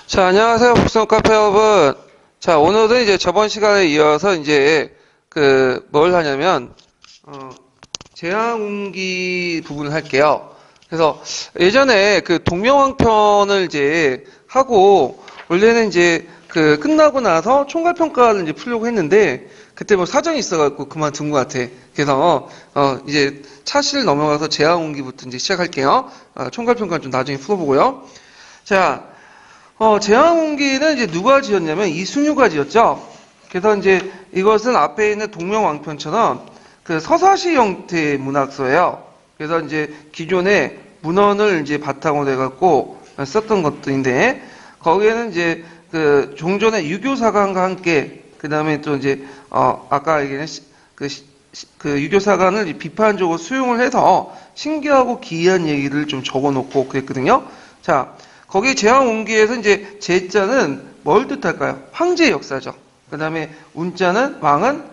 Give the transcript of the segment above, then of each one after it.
자, 안녕하세요. 복숭아 카페 여러분. 자, 오늘은 이제 저번 시간에 이어서 이제 뭘 하냐면, 어, 제왕운기 부분을 할게요. 그래서 예전에 그 동명왕편을 이제 하고, 원래는 이제 끝나고 나서 총괄평가를 이제 풀려고 했는데, 그때 뭐 사정이 있어갖고 그만둔 것 같아. 그래서, 이제 차실 넘어가서 제왕운기부터 이제 시작할게요. 총괄평가는 좀 나중에 풀어보고요. 자, 제왕운기는 이제 누가 지었냐면 이순유가 지었죠. 그래서 이제 이것은 앞에 있는 동명왕편처럼 그 서사시 형태의 문학서예요. 그래서 이제 기존의 문헌을 이제 바탕으로 해갖고 썼던 것들인데 거기에는 이제 그 종전의 유교사관과 함께 그 다음에 또 이제 아까 얘기한 그 유교사관을 비판적으로 수용을 해서 신기하고 기이한 얘기를 좀 적어놓고 그랬거든요. 자, 거기 제왕운기에서 이제 제자는 뭘 뜻할까요? 황제의 역사죠. 그 다음에 운자는 왕은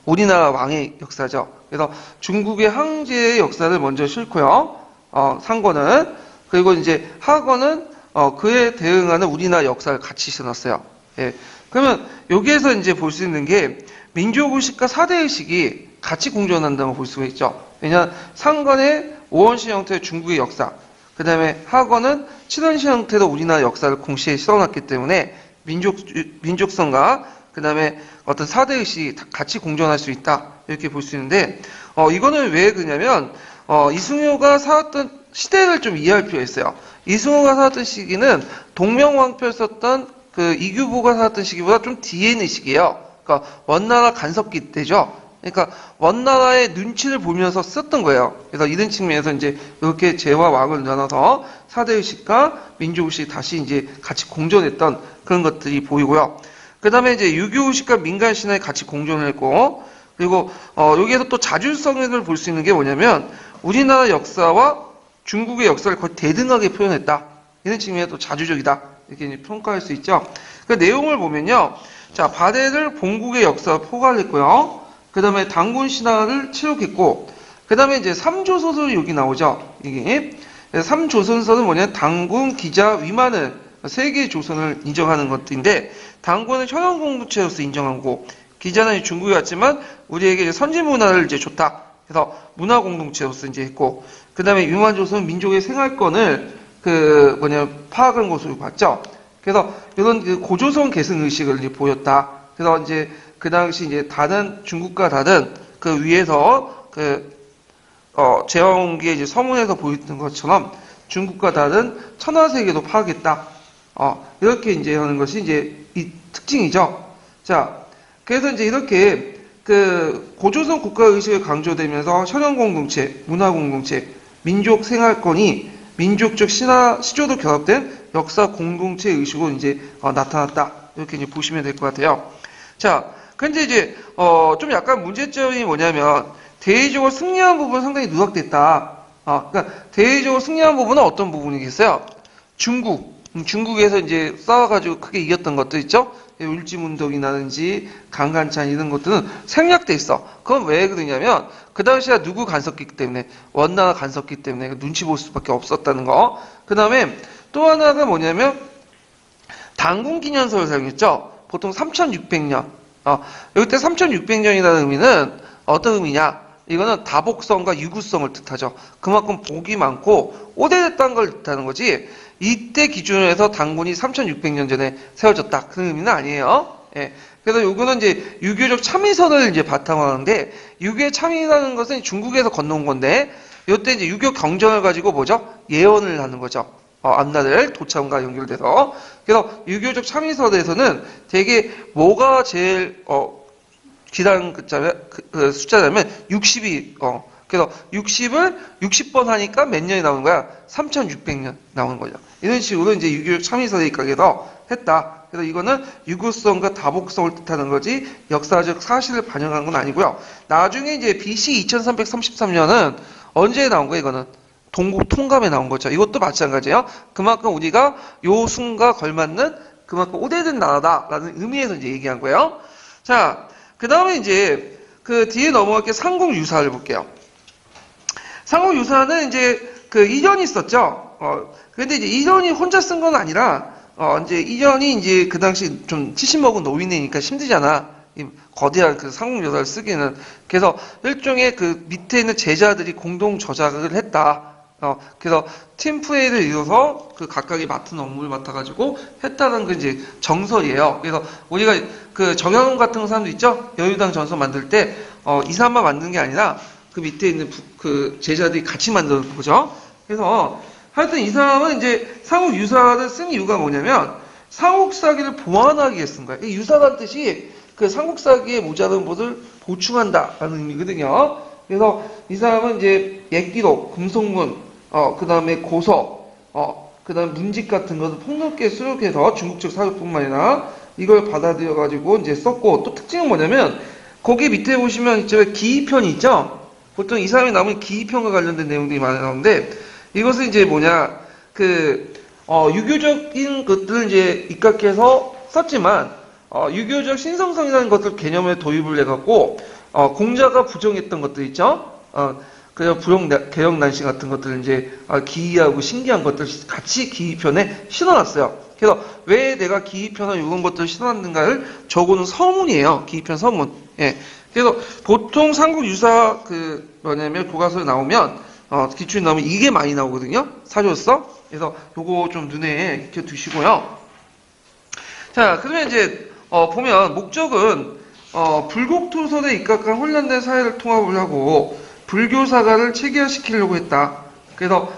우리나라 왕의 역사죠. 그래서 중국의 황제의 역사를 먼저 싣고요. 상권은 그리고 이제 하권은 그에 대응하는 우리나라 역사를 같이 써놨어요. 예. 그러면 여기에서 이제 볼 수 있는 게 민족의식과 사대의식이 같이 공존한다고 볼 수가 있죠. 왜냐하면 상권의 오원시 형태의 중국의 역사, 그 다음에 학원은 7원시 형태로 우리나라 역사를 공시에 실어놨기 때문에 민족성과 그 다음에 어떤 사대의식이 같이 공존할 수 있다. 이렇게 볼 수 있는데, 이거는 왜 그러냐면, 이승효가 살았던 시대를 좀 이해할 필요가 있어요. 이승효가 살았던 시기는 동명왕표를 썼던 그 이규보가 살았던 시기보다 좀 뒤에 있는 시기예요. 그러니까 원나라 간섭기 때죠. 그러니까 원나라의 눈치를 보면서 썼던 거예요. 그래서 이런 측면에서 이제 이렇게 제와 왕을 나눠서 사대의식과 민족의식이 다시 이제 같이 공존했던 그런 것들이 보이고요. 그 다음에 이제 유교의식과 민간신화에 같이 공존했고, 그리고 여기에서 또 자주성을 볼 수 있는 게 뭐냐면 우리나라 역사와 중국의 역사를 거의 대등하게 표현했다. 이런 측면에서 또 자주적이다. 이렇게 이제 평가할 수 있죠. 그 내용을 보면요. 자, 바대를 본국의 역사와 포괄했고요. 그 다음에 단군 신화를 채용했고, 그 다음에 이제 삼조선설이 여기 나오죠. 이게. 삼조선설은 뭐냐? 단군, 기자, 위만을, 세 개의 조선을 인정하는 것인데, 단군은 현원공동체로서 인정하고, 기자는 중국에 왔지만, 우리에게 선진 문화를 이제 줬다. 그래서 문화공동체로서 이제 했고, 그 다음에 위만조선은 민족의 생활권을 파악한 것으로 봤죠. 그래서 이런 그 고조선 계승 의식을 이제 보였다. 그래서 이제 그 당시 이제 다른 중국과 다른 그 위에서 제왕운기의 이제 서문에서 보였던 것처럼 중국과 다른 천하세계도 파악했다. 이렇게 이제 하는 것이 이제 이 특징이죠. 자, 그래서 이제 이렇게 그 고조선 국가 의식을 강조되면서 현현공동체, 문화공동체, 민족 생활권이 민족적 신화 시조도 결합된 역사 공동체 의식으로 이제 나타났다. 이렇게 이제 보시면 될 것 같아요. 자, 근데 이제 좀 약간 문제점이 뭐냐면 대외적으로 승리한 부분은 상당히 누락됐다. 그러니까 대외적으로 승리한 부분은 어떤 부분이겠어요? 중국에서 이제 싸워가지고 크게 이겼던 것도 있죠. 울지문덕이라든지 강간찬 이런 것들은 생략돼 있어. 그건 왜 그러냐면 그 당시에 누구 간섭기 때문에 원나라 간섭기 때문에 눈치 볼 수밖에 없었다는 거. 그 다음에 또 하나가 뭐냐면 단군기념서를 사용했죠. 보통 3600년. 여기 때 3600년이라는 의미는 어떤 의미냐? 이거는 다복성과 유구성을 뜻하죠. 그만큼 복이 많고 오래됐다는 걸 뜻하는 거지. 이때 기준으로 해서 단군이 3600년 전에 세워졌다. 그런 의미는 아니에요. 예. 그래서 요거는 이제 유교적 참의설을 이제 바탕으로 하는데, 유교의 참의라는 것은 중국에서 건너온 건데, 요때 이제 유교 경전을 가지고 뭐죠? 예언을 하는 거죠. 앞날을 도창과 연결돼서. 그래서 유교적 참의설에서는 되게 뭐가 제일, 기단 숫자냐면 60이, 그래서 60을 60번 하니까 몇 년이 나오는 거야? 3600년 나오는 거죠. 이런 식으로 이제 유교적 참의설에 입각해서 했다. 그래서 이거는 유구성과 다복성을 뜻하는 거지 역사적 사실을 반영한 건 아니고요. 나중에 이제 BC 2333년은 언제 나온 거예요? 이거는 동국 통감에 나온 거죠. 이것도 마찬가지예요. 그만큼 우리가 요 순과 걸맞는 그만큼 오래된 나라다라는 의미에서 이제 얘기한 거예요. 자, 그 다음에 이제 그 뒤에 넘어갈게 삼국유사를 볼게요. 삼국유사는 이제 그 이전이 있었죠. 근데 이제 이전이 혼자 쓴 건 아니라 이제 이전이 이제 그 당시 좀 70 먹은 노인이니까 힘들잖아. 이 거대한 그 삼국 유사를 쓰기는. 그래서 일종의 그 밑에 있는 제자들이 공동 저작을 했다. 그래서 팀플레이를 이뤄서 그 각각이 맡은 업무를 맡아가지고 했다는 그 이제 정설이에요. 그래서 우리가 그 정약용 같은 사람도 있죠? 여유당 전설 만들 때, 이 사람만 만드는 게 아니라 그 밑에 있는 그 제자들이 같이 만드는 거죠. 그래서 하여튼 이 사람은 이제 삼국 유사를 쓴 이유가 뭐냐면 삼국 사기를 보완하기 위해 쓴 거야. 이 유사라는 뜻이 그 삼국 사기의 모자란 것을 보충한다라는 의미거든요. 그래서 이 사람은 이제 옛기록, 금속문, 그 다음에 고서, 그 다음에 문집 같은 것을 폭넓게 수록해서 중국적 사료뿐만 아니라 이걸 받아들여가지고 이제 썼고, 또 특징은 뭐냐면 거기 밑에 보시면 이제 기이편이 있죠? 보통 이 사람이 남은 기이편과 관련된 내용들이 많이 나오는데, 이것은 이제 뭐냐, 유교적인 것들을 이제 입각해서 썼지만, 유교적 신성성이라는 것들 개념에 도입을 해갖고, 공자가 부정했던 것들 있죠? 그래서 개혁난시 같은 것들을 이제, 기이하고 신기한 것들 같이 기이편에 실어놨어요. 그래서 왜 내가 기이편을 이런 것들을 실어놨는가를 적어놓은 서문이에요. 기이편 서문. 예. 그래서 보통 삼국 유사 뭐냐면 교과서에 나오면 기출이 나오면 이게 많이 나오거든요. 사료서. 그래서 요거 좀 눈에 익혀 두시고요. 자, 그러면 이제 보면 목적은 불국토설에 입각한 혼란된 사회를 통합을 하고 불교 사가를 체계화시키려고 했다. 그래서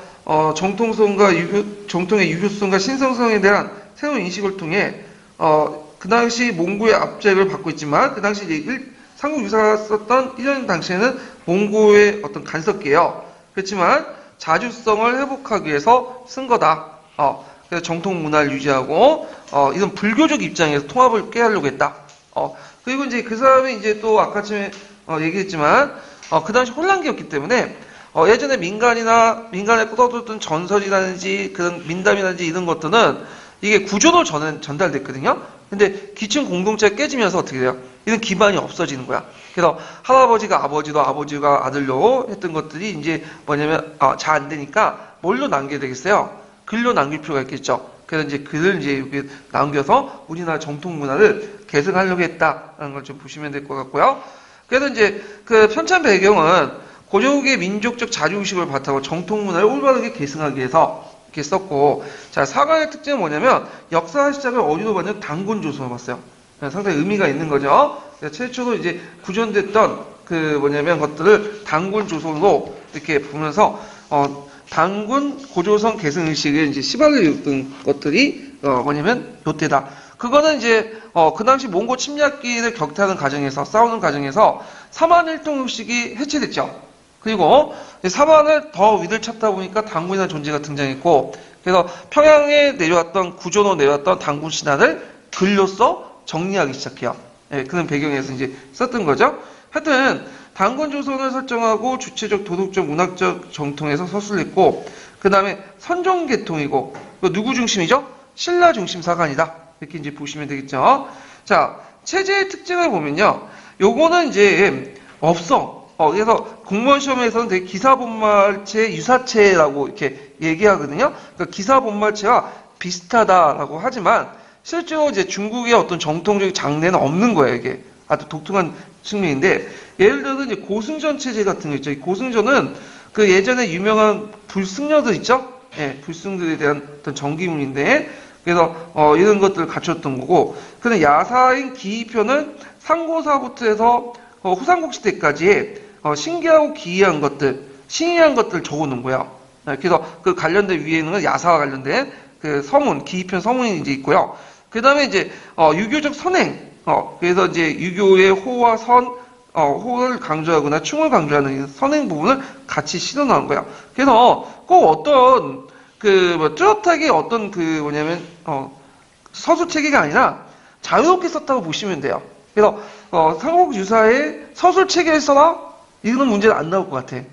정통의 유교성과 신성성에 대한 새로운 인식을 통해 그 당시 몽고의 압제를 받고 있지만 그 당시 이제 삼국 유사가 썼던 이전 당시에는 몽고의 어떤 간섭기예요. 그렇지만 자주성을 회복하기 위해서 쓴 거다. 그래서 정통 문화를 유지하고 이런 불교적 입장에서 통합을 깨하려고 했다. 그리고 이제 그 사람이 이제 또 아까 전에 얘기했지만 그 당시 혼란기였기 때문에 예전에 민간에 떠돌던 전설이라든지 그런 민담이라든지 이런 것들은 이게 구조로 전달됐거든요. 근데 기층 공동체가 깨지면서 어떻게 돼요? 이런 기반이 없어지는 거야. 그래서 할아버지가 아버지로 아버지가 아들로 했던 것들이 이제 뭐냐면 잘 안 되니까 뭘로 남겨야 되겠어요? 글로 남길 필요가 있겠죠. 그래서 이제 글을 이제 여기 남겨서 우리나라 정통 문화를 계승하려고 했다라는 걸 좀 보시면 될 것 같고요. 그래서 이제 그 편찬 배경은 고려국의 민족적 자주의식을 바탕으로 정통 문화를 올바르게 계승하기 위해서 이렇게 썼고, 자, 사관의 특징은 뭐냐면 역사 시작을 어디로 봤냐면 단군 조선으로 봤어요. 상당히 의미가 있는 거죠. 최초로 이제 구전됐던 뭐냐면 것들을 단군 조선으로 이렇게 보면서 단군 고조선 계승 의식을 이제 시발을 이뤘던 것들이 뭐냐면 요때다. 그거는 이제 그 당시 몽고 침략기를 격퇴하는 과정에서 싸우는 과정에서 사만일동 의식이 해체됐죠. 그리고 사만을 더 위를 찾다 보니까 단군이라는 존재가 등장했고, 그래서 평양에 내려왔던 구조로 내려왔던 단군 신화를 글로써 정리하기 시작해요. 예, 그런 배경에서 이제 썼던 거죠. 하여튼 단군 조선을 설정하고 주체적 도덕적 문학적 정통에서 서술했고, 그 다음에 선종계통이고 누구 중심이죠? 신라 중심 사관이다. 이렇게 이제 보시면 되겠죠. 자, 체제의 특징을 보면요, 요거는 이제 없어. 그래서 공무원 시험에서는 되게 기사본말체 유사체라고 이렇게 얘기하거든요. 그러니까 기사본말체와 비슷하다라고 하지만 실제로 이제 중국의 어떤 정통적인 장르는 없는 거예요. 이게 아주 독특한 측면인데, 예를 들어서 이제 고승전 체제 같은 거 있죠. 이 고승전은 그 예전에 유명한 불승려들 있죠. 예, 불승들에 대한 어떤 정기문인데, 그래서 이런 것들을 갖췄던 거고, 근데 야사인 기이편은 상고사부터 해서 후삼국 시대까지 신기하고 기이한 것들, 신기한 것들을 적어놓은 거예요. 그래서 그 관련된 위에 있는 건 야사와 관련된 그 서문, 기이편 서문이 이제 있고요. 그 다음에 이제 유교적 선행, 그래서 이제 유교의 호와 호를 강조하거나 충을 강조하는 선행 부분을 같이 실어 나온 거예요. 그래서 꼭 어떤 뚜렷하게 어떤 뭐냐면 서술 체계가 아니라 자유롭게 썼다고 보시면 돼요. 그래서 삼국 유사의 서술 체계를 써라? 이거는 문제는 안 나올 것 같아.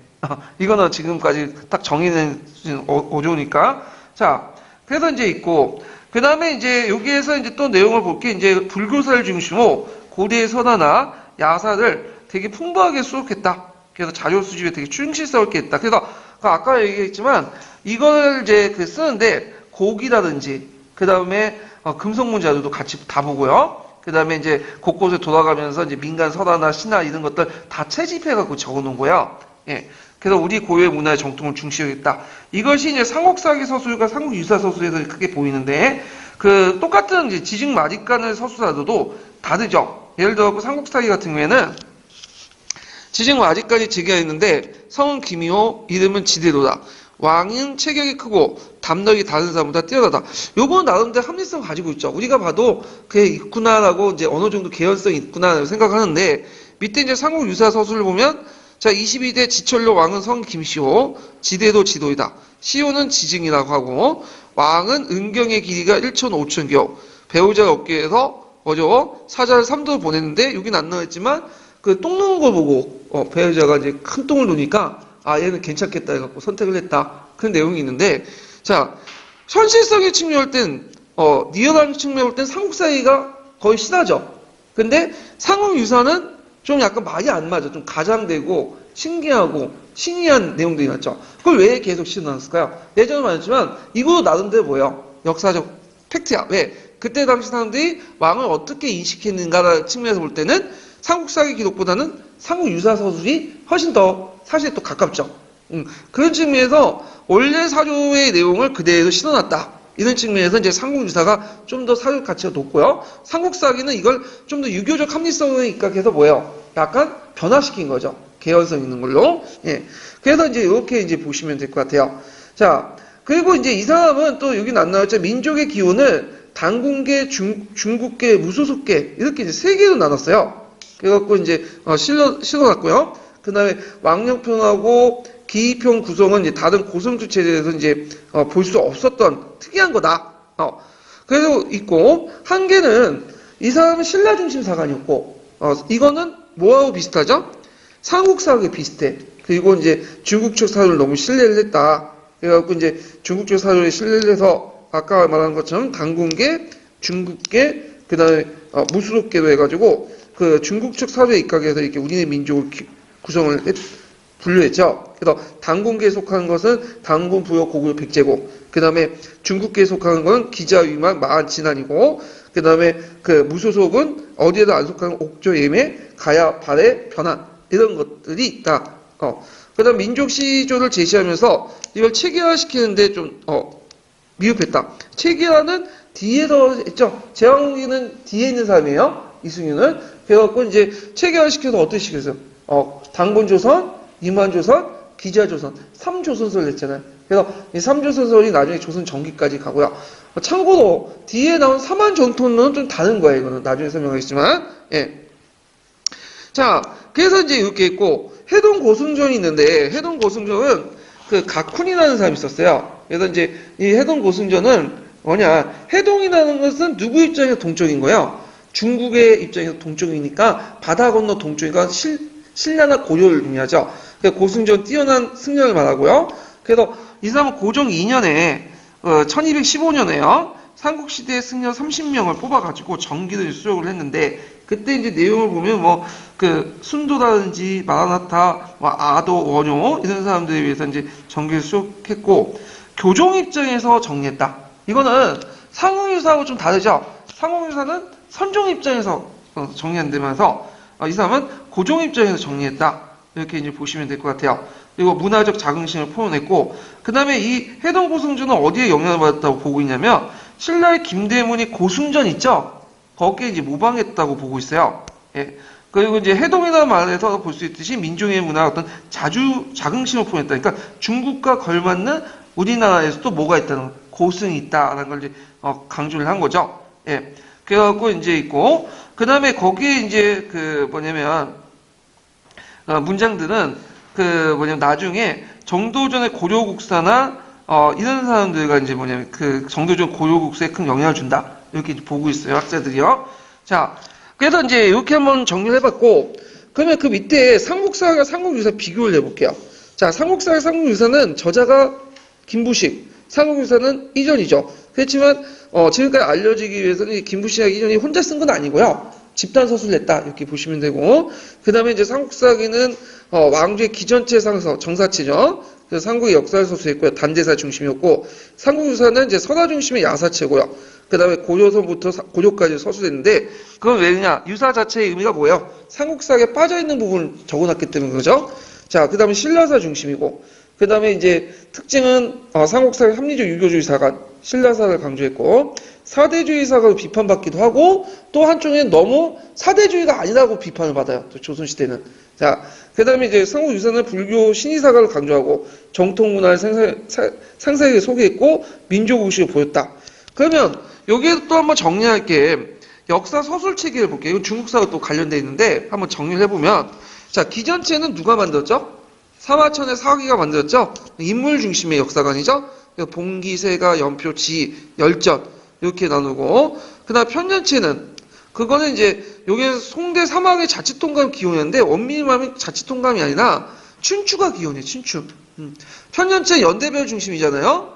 이거는 지금까지 딱 정의는 어려우니까. 자, 그래서 이제 있고, 그 다음에 이제 여기에서 이제 또 내용을 볼 게 이제 불교사를 중심으로 고대의 선화나 야사를 되게 풍부하게 수록했다. 그래서 자료 수집에 되게 충실스럽게 했다. 그래서 아까 얘기했지만 이걸 이제 쓰는데 곡이라든지 그 다음에 금속문 자료도 같이 다 보고요. 그 다음에 이제 곳곳에 돌아가면서 이제 민간 설화나 신화 이런 것들 다 채집해갖고 적어놓은 거야. 예. 그래서 우리 고유의 문화의 정통을 중시하겠다. 이것이 이제 삼국사기 서술과 삼국유사 서술에서 크게 보이는데, 그 똑같은 이제 지증 마직간의 서술하고도 다르죠. 예를 들어 삼국사기 같은 경우에는 지증 마직간이 제기하였는데 성은 기미호, 이름은 지대로다. 왕은 체격이 크고 담력이 다른 사람보다 뛰어나다. 요거는 나름대로 합리성 가지고 있죠. 우리가 봐도 그게 있구나라고 이제 어느 정도 개연성이 있구나 생각하는데, 밑에 이제 삼국유사 서술을 보면 자, 22대 지철로 왕은 성 김시호, 지대도 지도이다. 시호는 지증이라고 하고, 왕은 은경의 길이가 1천 5천 교, 배우자 어깨에서 사자를 3도를 보냈는데, 여긴 안 나와있지만, 그 똥 누는 걸 보고, 배우자가 이제 큰 똥을 누니까, 아, 얘는 괜찮겠다 해갖고 선택을 했다. 그런 내용이 있는데, 자, 현실성의 측면을 볼 땐, 리얼한 측면을 볼 땐 삼국사기가 거의 신하죠. 근데 삼국유사는 좀 약간 말이 안 맞아. 좀 가장되고 신기하고 신기한 내용들이 났죠. 그걸 왜 계속 신어놨을까요? 예전에 말했지만 이거 나름대로 뭐예요? 역사적 팩트야. 왜? 그때 당시 사람들이 왕을 어떻게 인식했는가 측면에서 볼 때는 삼국사기 기록보다는 삼국유사 서술이 훨씬 더 사실에 또 가깝죠. 그런 측면에서 원래 사료의 내용을 그대로 신어놨다. 이런 측면에서 이제 삼국유사가 좀 더 사료 가치가 높고요. 삼국사기는 이걸 좀 더 유교적 합리성에 입각해서 뭐예요? 약간 변화시킨 거죠. 개연성 있는 걸로. 예. 그래서 이제 이렇게 이제 보시면 될 것 같아요. 자, 그리고 이제 이 사람은 또 여기는 안 나왔죠. 민족의 기원을 단군계, 중국계, 무소속계 이렇게 이제 세 개로 나눴어요. 그래갖고 이제 실어놨고요. 그 다음에 왕령평하고 기이평 구성은 이제 다른 고성주 체제에서 이제 볼 수 없었던 특이한 거다. 그래서 있고 한 개는 이 사람은 신라 중심 사관이었고 이거는 뭐하고 비슷하죠? 삼국사하고 비슷해. 그리고 이제 중국 쪽 사료를 너무 신뢰를 했다. 그래갖고 이제 중국 쪽 사료에 신뢰를 해서 아까 말한 것처럼 단군계, 중국계, 그 다음에 무수속계로 해가지고 그 중국 쪽 사료에 입각해서 이렇게 우리네 민족을 구성을 분류했죠. 그래서 단군계에 속하는 것은 단군, 부여, 고구려, 백제고, 그 다음에 중국계에 속하는 것은 기자, 위만, 마한, 진안이고, 그 다음에 그 무소속은 어디에도 안 속하는 옥조, 예매, 가야, 발해, 변한 이런 것들이 있다. 그 다음 민족시조를 제시하면서 이걸 체계화시키는데 좀 미흡했다. 체계화는 뒤에서 했죠. 제왕기는 뒤에 있는 사람이에요. 이승윤은. 그래갖고 이제 체계화시켜서 어떻게 시켰어요? 당군조선, 임한조선, 기자조선, 3조선설 냈잖아요. 그래서 이 3조선설이 나중에 조선 전기까지 가고요. 참고로 뒤에 나온 삼한전통론은 좀 다른 거예요. 이거는 나중에 설명하겠지만. 예. 자, 그래서 이제 이렇게 있고 해동고승전이 있는데 해동고승전은 그 각훈이라는 사람이 있었어요. 그래서 이제 이 해동고승전은 뭐냐? 해동이라는 것은 누구 입장에서 동쪽인 거예요? 중국의 입장에서 동쪽이니까 바다 건너 동쪽이니까 신라나 고려를 의미하죠. 고승전 뛰어난 승려를 말하고요. 그래서 이 사람은 고종 2년에 1215년에요. 삼국시대의 승려 30명을 뽑아가지고 정기를 수록을 했는데 그때 이제 내용을 보면 뭐 그 순도라든지 마라나타, 아도, 원효 이런 사람들에 위해서 이제 정기를 수록했고 교종 입장에서 정리했다. 이거는 삼국유사하고 좀 다르죠. 삼국유사는 선종 입장에서 정리한다면서 이 사람은 고종 입장에서 정리했다. 이렇게 이제 보시면 될 것 같아요. 그리고 문화적 자긍심을 표현했고, 그 다음에 이 해동고승전은 어디에 영향을 받았다고 보고 있냐면, 신라의 김대문이 고승전 있죠? 거기에 이제 모방했다고 보고 있어요. 예. 그리고 이제 해동이라는 말에서 볼 수 있듯이 민중의 문화 어떤 자긍심을 표현했다. 그러니까 중국과 걸맞는 우리나라에서도 뭐가 있다는, 고승이 있다라는 걸 이제 강조를 한 거죠. 예. 그래갖고 이제 있고, 그 다음에 거기에 이제 그 뭐냐면, 문장들은 그 뭐냐면 나중에 정도전의 고려국사나 이런 사람들과 이제 뭐냐면 그 정도전 고려국사에 큰 영향을 준다. 이렇게 보고 있어요. 학자들이요. 자, 그래서 이제 이렇게 한번 정리를 해봤고, 그러면 그 밑에 삼국사와 삼국유사 비교를 해볼게요. 자, 삼국사와 삼국유사는 저자가 김부식, 삼국유사는 이전이죠. 그렇지만 지금까지 알려지기 위해서는 김부식하고 이전이 혼자 쓴 건 아니고요. 집단 서술을 냈다. 이렇게 보시면 되고, 그 다음에 이제 삼국사기는 왕조의 기전체 상서, 정사체죠. 그래서 삼국의 역사를 서술했고요. 단대사 중심이었고, 삼국유사는 이제 선화 중심의 야사체고요. 그 다음에 고조선부터 고조까지 서술했는데, 그건 왜냐? 유사 자체의 의미가 뭐예요? 삼국사에 빠져있는 부분을 적어놨기 때문에 그러죠? 자, 그 다음에 신라사 중심이고, 그 다음에 이제 특징은, 삼국사의 합리적 유교주의 사관, 신라사를 강조했고, 사대주의사가 비판받기도 하고, 또 한쪽에는 너무 사대주의가 아니라고 비판을 받아요. 또 조선시대는. 자, 그 다음에 이제 삼국유사는 불교 신의사가를 강조하고, 정통문화를 상세하게 소개했고, 민족의식을 보였다. 그러면, 여기에 또 한번 정리할 게, 역사 서술 체계를 볼게요. 이건 중국사가 또 관련되어 있는데, 한번 정리를 해보면, 자, 기전체는 누가 만들었죠? 사마천의 사기가 만들었죠? 인물 중심의 역사관이죠? 봉기세가, 연표, 지, 열전, 이렇게 나누고, 그 다음 편년체는, 그거는 이제, 여기는 송대 사막의 자치통감 기원인데, 원민이 말하면 자치통감이 아니라, 춘추가 기원이에요, 춘추. 편년체 연대별 중심이잖아요?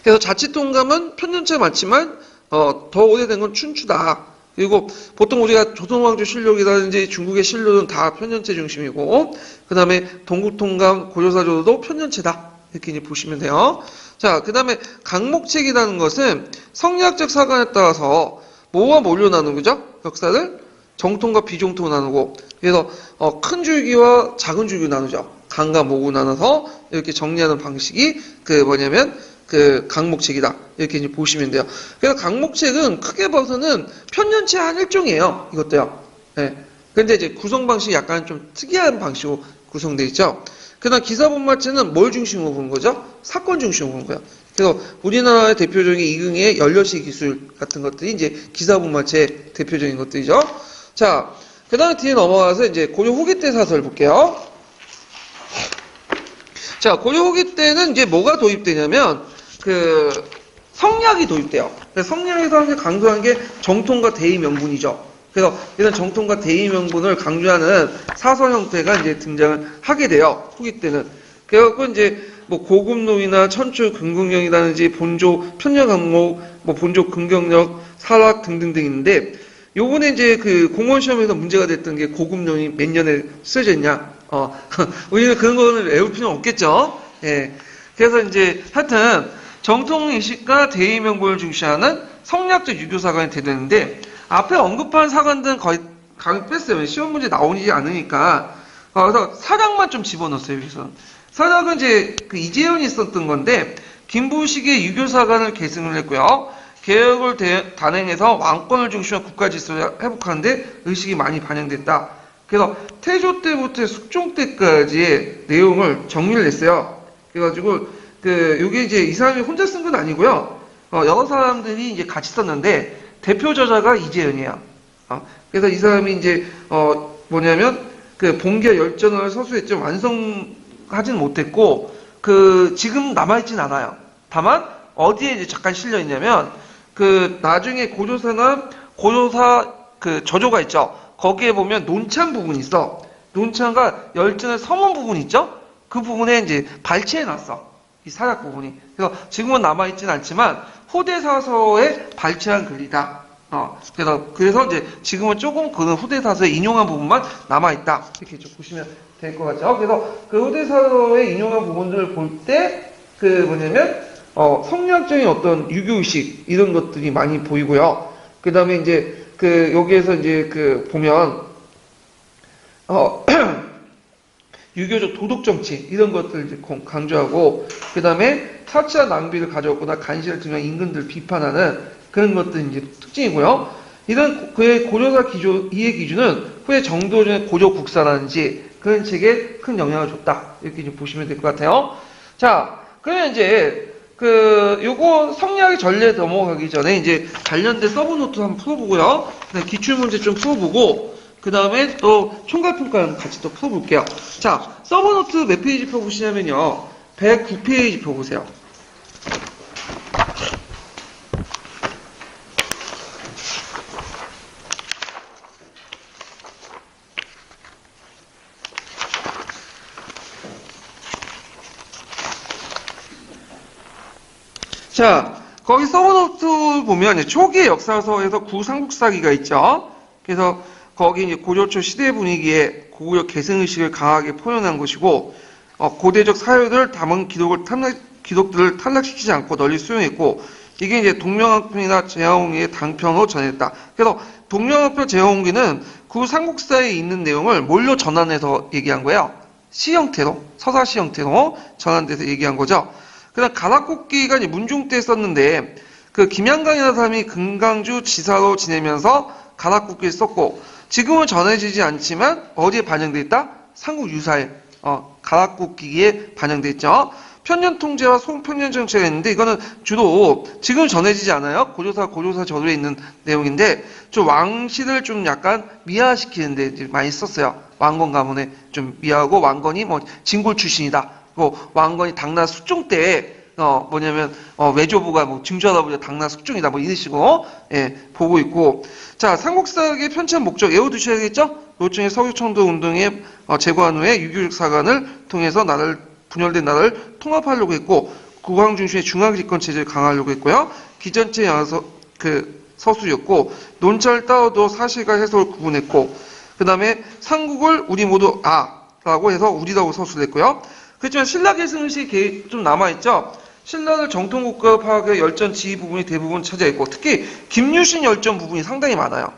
그래서 자치통감은 편년체가 많지만, 더 오래된 건 춘추다. 그리고 보통 우리가 조선왕조 실록이라든지 중국의 실록은 다 편년체 중심이고, 그 다음에 동국통감, 고조사조도 편년체다. 이렇게 이제 보시면 돼요. 자, 그 다음에 강목책이라는 것은 성리학적 사관에 따라서 뭐와 뭘로 나누는 거죠? 역사를 정통과 비정통으로 나누고, 그래서 큰 줄기와 작은 줄기로 나누죠. 강과 목으로 나눠서 이렇게 정리하는 방식이 그 강목책이다. 이렇게 이제 보시면 돼요. 그래서 강목책은 크게 봐서는 편년체 한 일종이에요. 이것도요. 네. 근데 이제 구성 방식이 약간 좀 특이한 방식으로 구성되어 있죠. 그다음 기사본마체는 뭘 중심으로 보는 거죠? 사건 중심으로 보는 거예요. 그래서 우리나라의 대표적인 이응의 연려시 기술 같은 것들이 이제 기사본마체 대표적인 것들이죠. 자, 그다음에 뒤에 넘어가서 이제 고려 후기 때 사설 볼게요. 자, 고려 후기 때는 이제 뭐가 도입되냐면 성리학이 도입돼요. 성리학에서 강조한 게 정통과 대의 명분이죠. 그래서 이런 정통과 대의 명분을 강조하는 사설 형태가 이제 등장을 하게 돼요. 후기 때는. 그래갖고 이제 뭐 고급론이나 천추 근근경이라든지 본조 편력 항목, 뭐 본조 근경력, 사락 등등등 있는데 요번에 이제 그 공무원 시험에서 문제가 됐던 게 고급론이 몇 년에 쓰여져 있냐. 우리는 그런 거는 외울 필요는 없겠죠. 예. 그래서 이제 하여튼 정통의식과 대의명분을 중시하는 성리학적 유교사관이 되는데 앞에 언급한 사관들은 거의 강의 뺐어요. 시험 문제 나오지 않으니까. 그래서 사략만 좀 집어넣었어요. 여기서. 사략은 이제 그 이재현이 있었던 건데 김부식의 유교사관을 계승을 했고요. 개혁을 단행해서 왕권을 중심한 국가 질서를 회복하는데 의식이 많이 반영됐다. 그래서 태조 때부터 숙종 때까지의 내용을 정리를 했어요. 그래가지고 요게 이제 이 사람이 혼자 쓴 건 아니고요. 여러 사람들이 이제 같이 썼는데 대표 저자가 이재현이에요. 그래서 이 사람이 이제 봉기와 열전을 서술했지만 완성하지는 못했고 지금 남아있진 않아요. 다만 어디에 이제 잠깐 실려 있냐면 나중에 고조사나 고조사 저조가 있죠. 거기에 보면 논찬 부분이 있어. 논찬과 열전의 서문 부분이 있죠. 그 부분에 이제 발췌해 놨어. 이 사략 부분이. 그래서 지금은 남아있진 않지만 후대사서에 발췌한 글이다. 그래서 이제 지금은 조금 그 후대사서에 인용한 부분만 남아있다. 이렇게 좀 보시면 될 것 같죠. 그래서 그 후대사서에 인용한 부분들을 볼 때 성리학적인 어떤 유교의식 이런 것들이 많이 보이고요. 그 다음에 이제 여기에서 이제 보면 유교적 도덕정치 이런 것들을 이제 강조하고 그 다음에 사치와 낭비를 가져왔거나 간신을 등한 임금들을 비판하는 그런 것들이 이제 특징이고요. 이런 그의 고려사 이해 기준은 후에 정도전의 고조국사라든지 그런 책에 큰 영향을 줬다. 이렇게 이제 보시면 될 것 같아요. 자, 그러면 이제 요거 성리학의 전례 넘어가기 전에 이제 관련된 서브노트 한번 풀어보고요. 기출문제 좀 풀어보고 그 다음에 또 총괄평가 같이 또 풀어볼게요. 자, 서브노트 몇 페이지 펴보시냐면요. 109페이지 펴보세요. 자, 거기 서브노트 보면 초기의 역사서에서 구삼국사기가 있죠. 그래서 거기 이제 고려초 시대 분위기에 고구려 계승의식을 강하게 포용한 것이고, 고대적 사유를 담은 기록들을 탈락시키지 않고 널리 수용했고, 이게 이제 동명왕편이나 제하홍기의 당편으로 전했다. 그래서 동명왕편 제하홍기는 그 삼국사에 있는 내용을 뭘로 전환해서 얘기한 거예요? 시 형태로, 서사시 형태로 전환돼서 얘기한 거죠. 그다음 가락국기가 이제 문종 때 썼는데, 그 김양강이라는 사람이 금강주 지사로 지내면서 가락국기를 썼고, 지금은 전해지지 않지만 어디에 반영돼 있다? 삼국유사에 가락국기에 반영돼 있죠. 편년통제와 송편년정체가 있는데, 이거는 주로 지금 전해지지 않아요. 고조사 저도에 있는 내용인데, 좀 왕실을 좀 약간 미화시키는데 많이 썼어요. 왕건 가문에 좀 미화하고, 왕건이 뭐 진골 출신이다. 왕건이 당나라 숙종 때 외조부가 뭐 증조하다보니 당나라 숙종이다, 뭐 이런 식으로 보고 있고. 자, 삼국사학의 편찬 목적 외워두셔야겠죠? 노총의 서유청도 운동에 제거한 후에 유교적 사관을 통해서 분열된 나라를 통합하려고 했고, 국왕 중심의 중앙집권 체제를 강화하려고 했고요. 기전체 양서 서술이었고, 논찰 따오도 사실과 해석을 구분했고, 그 다음에 삼국을 우리 모두 라고 해서 우리라고 서술했고요. 그렇지만 신라 계승의식이 좀 남아있죠. 신라를 정통국가 파악의 열전 지휘 부분이 대부분 차지했고, 특히 김유신 열전 부분이 상당히 많아요.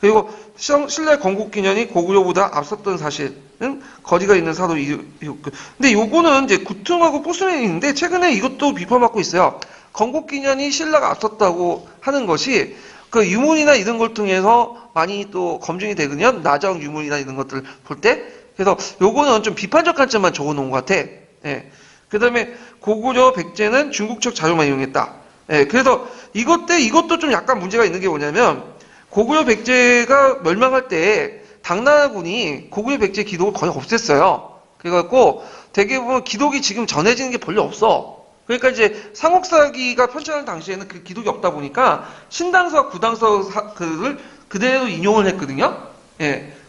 그리고 신라의 건국기년이 고구려보다 앞섰던 사실은 거리가 있는 사도 근데 요거는 이제 구퉁하고 포스맨이 있는데, 최근에 이것도 비판받고 있어요. 건국기년이 신라가 앞섰다고 하는 것이 그 유문이나 이런 걸 통해서 많이 또 검증이 되거든요. 나정 유문이나 이런 것들 볼 때. 그래서 요거는 좀 비판적 관점만 적어놓은 것 같아. 그 다음에 고구려 백제는 중국적 자료만 이용했다. 그래서 이것도 좀 약간 문제가 있는 게 뭐냐면, 고구려 백제가 멸망할 때 당나라군이 고구려 백제 기록을 거의 없앴어요. 그래갖고 되게 보면 기록이 지금 전해지는 게 별로 없어. 그러니까 이제 삼국사기가 편찬할 당시에는 그 기록이 없다 보니까 신당서와 구당서를 그대로 인용을 했거든요.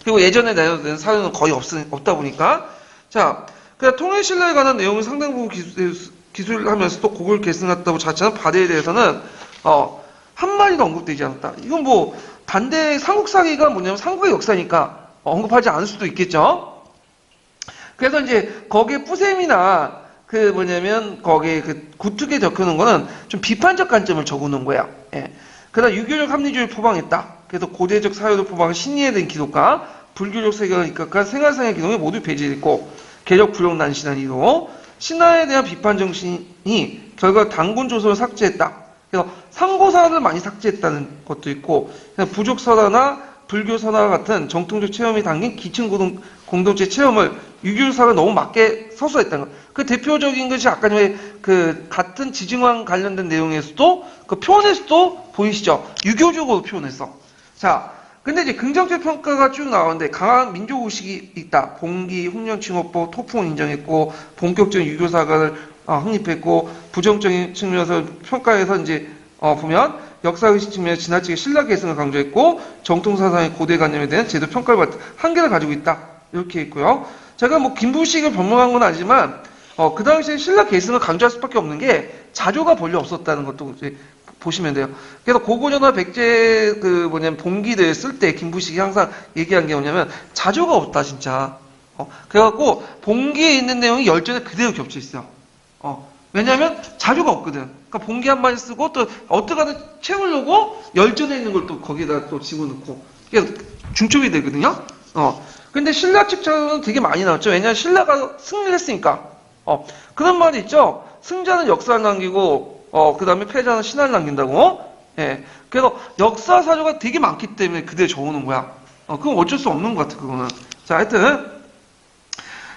그리고 예전에 내려된 사료는 거의 없다 보니까. 자, 그냥 통일신라에 관한 내용을 상당 부분 기술하면서도 고구려 계승했다고 자처한 바대에 대해서는 한마디도 언급되지 않았다. 이건 뭐 반대 삼국사기가 뭐냐면 삼국의 역사니까 언급하지 않을 수도 있겠죠. 그래서 이제 거기에 뿌셈이나 거기에 구특에 적혀놓은 거는 좀 비판적 관점을 적어놓은 거야. 그다음 유교적 합리주의를 포방했다. 그래서 고대적 사유를 포방한 신의에 대한 기록과 불교적 세계를 입각한 생활상의 기록이 모두 배제했고, 개적 불용난신한 이로 신화에 대한 비판 정신이 결과 단군 조서를 삭제했다. 그래서 상고사를 많이 삭제했다는 것도 있고, 부족설화나 불교설화 같은 정통적 체험이 담긴 기층 공동체 체험을 유교사가 너무 맞게 서술했다는 것. 그 대표적인 것이 아까 전에 같은 지증왕 관련된 내용에서도 표현에서도 보이시죠? 유교적으로 표현했어. 자, 근데 이제 긍정적 평가가 쭉 나오는데, 강한 민족의식이 있다. 봉기, 흉년칭호법, 토풍을 인정했고, 본격적인 유교사관을 확립했고, 부정적인 측면에서 평가해서 이제 보면 역사의식 측면에서 지나치게 신라 계승을 강조했고, 정통사상의 고대관념에 대한 제도 평가를 받은 한계를 가지고 있다. 이렇게 있고요. 제가 뭐 김부식을 변명한 건 아니지만 그 당시에 신라 계승을 강조할 수밖에 없는 게 자료가 별로 없었다는 것도 이제 보시면 돼요. 그래서 고구려나 백제 봉기들 쓸 때 김부식이 항상 얘기한 게 뭐냐면, 자료가 없다 진짜. 그래갖고 봉기에 있는 내용이 열전에 그대로 겹쳐 있어요. 왜냐하면 자료가 없거든. 그러니까 봉기 한 마디 쓰고 또 어떻게든 채우려고 열전에 있는 걸 또 거기에다 또 집어넣고, 그래서 중첩이 되거든요. 근데 신라 측 자료는 되게 많이 나왔죠. 왜냐하면 신라가 승리를 했으니까. 그런 말이 있죠. 승자는 역사를 남기고 그 다음에 패자는 신화를 남긴다고. 그래서 역사 사료가 되게 많기 때문에 그대로 적어놓은 거야. 그건 어쩔 수 없는 것 같아, 그거는. 자, 하여튼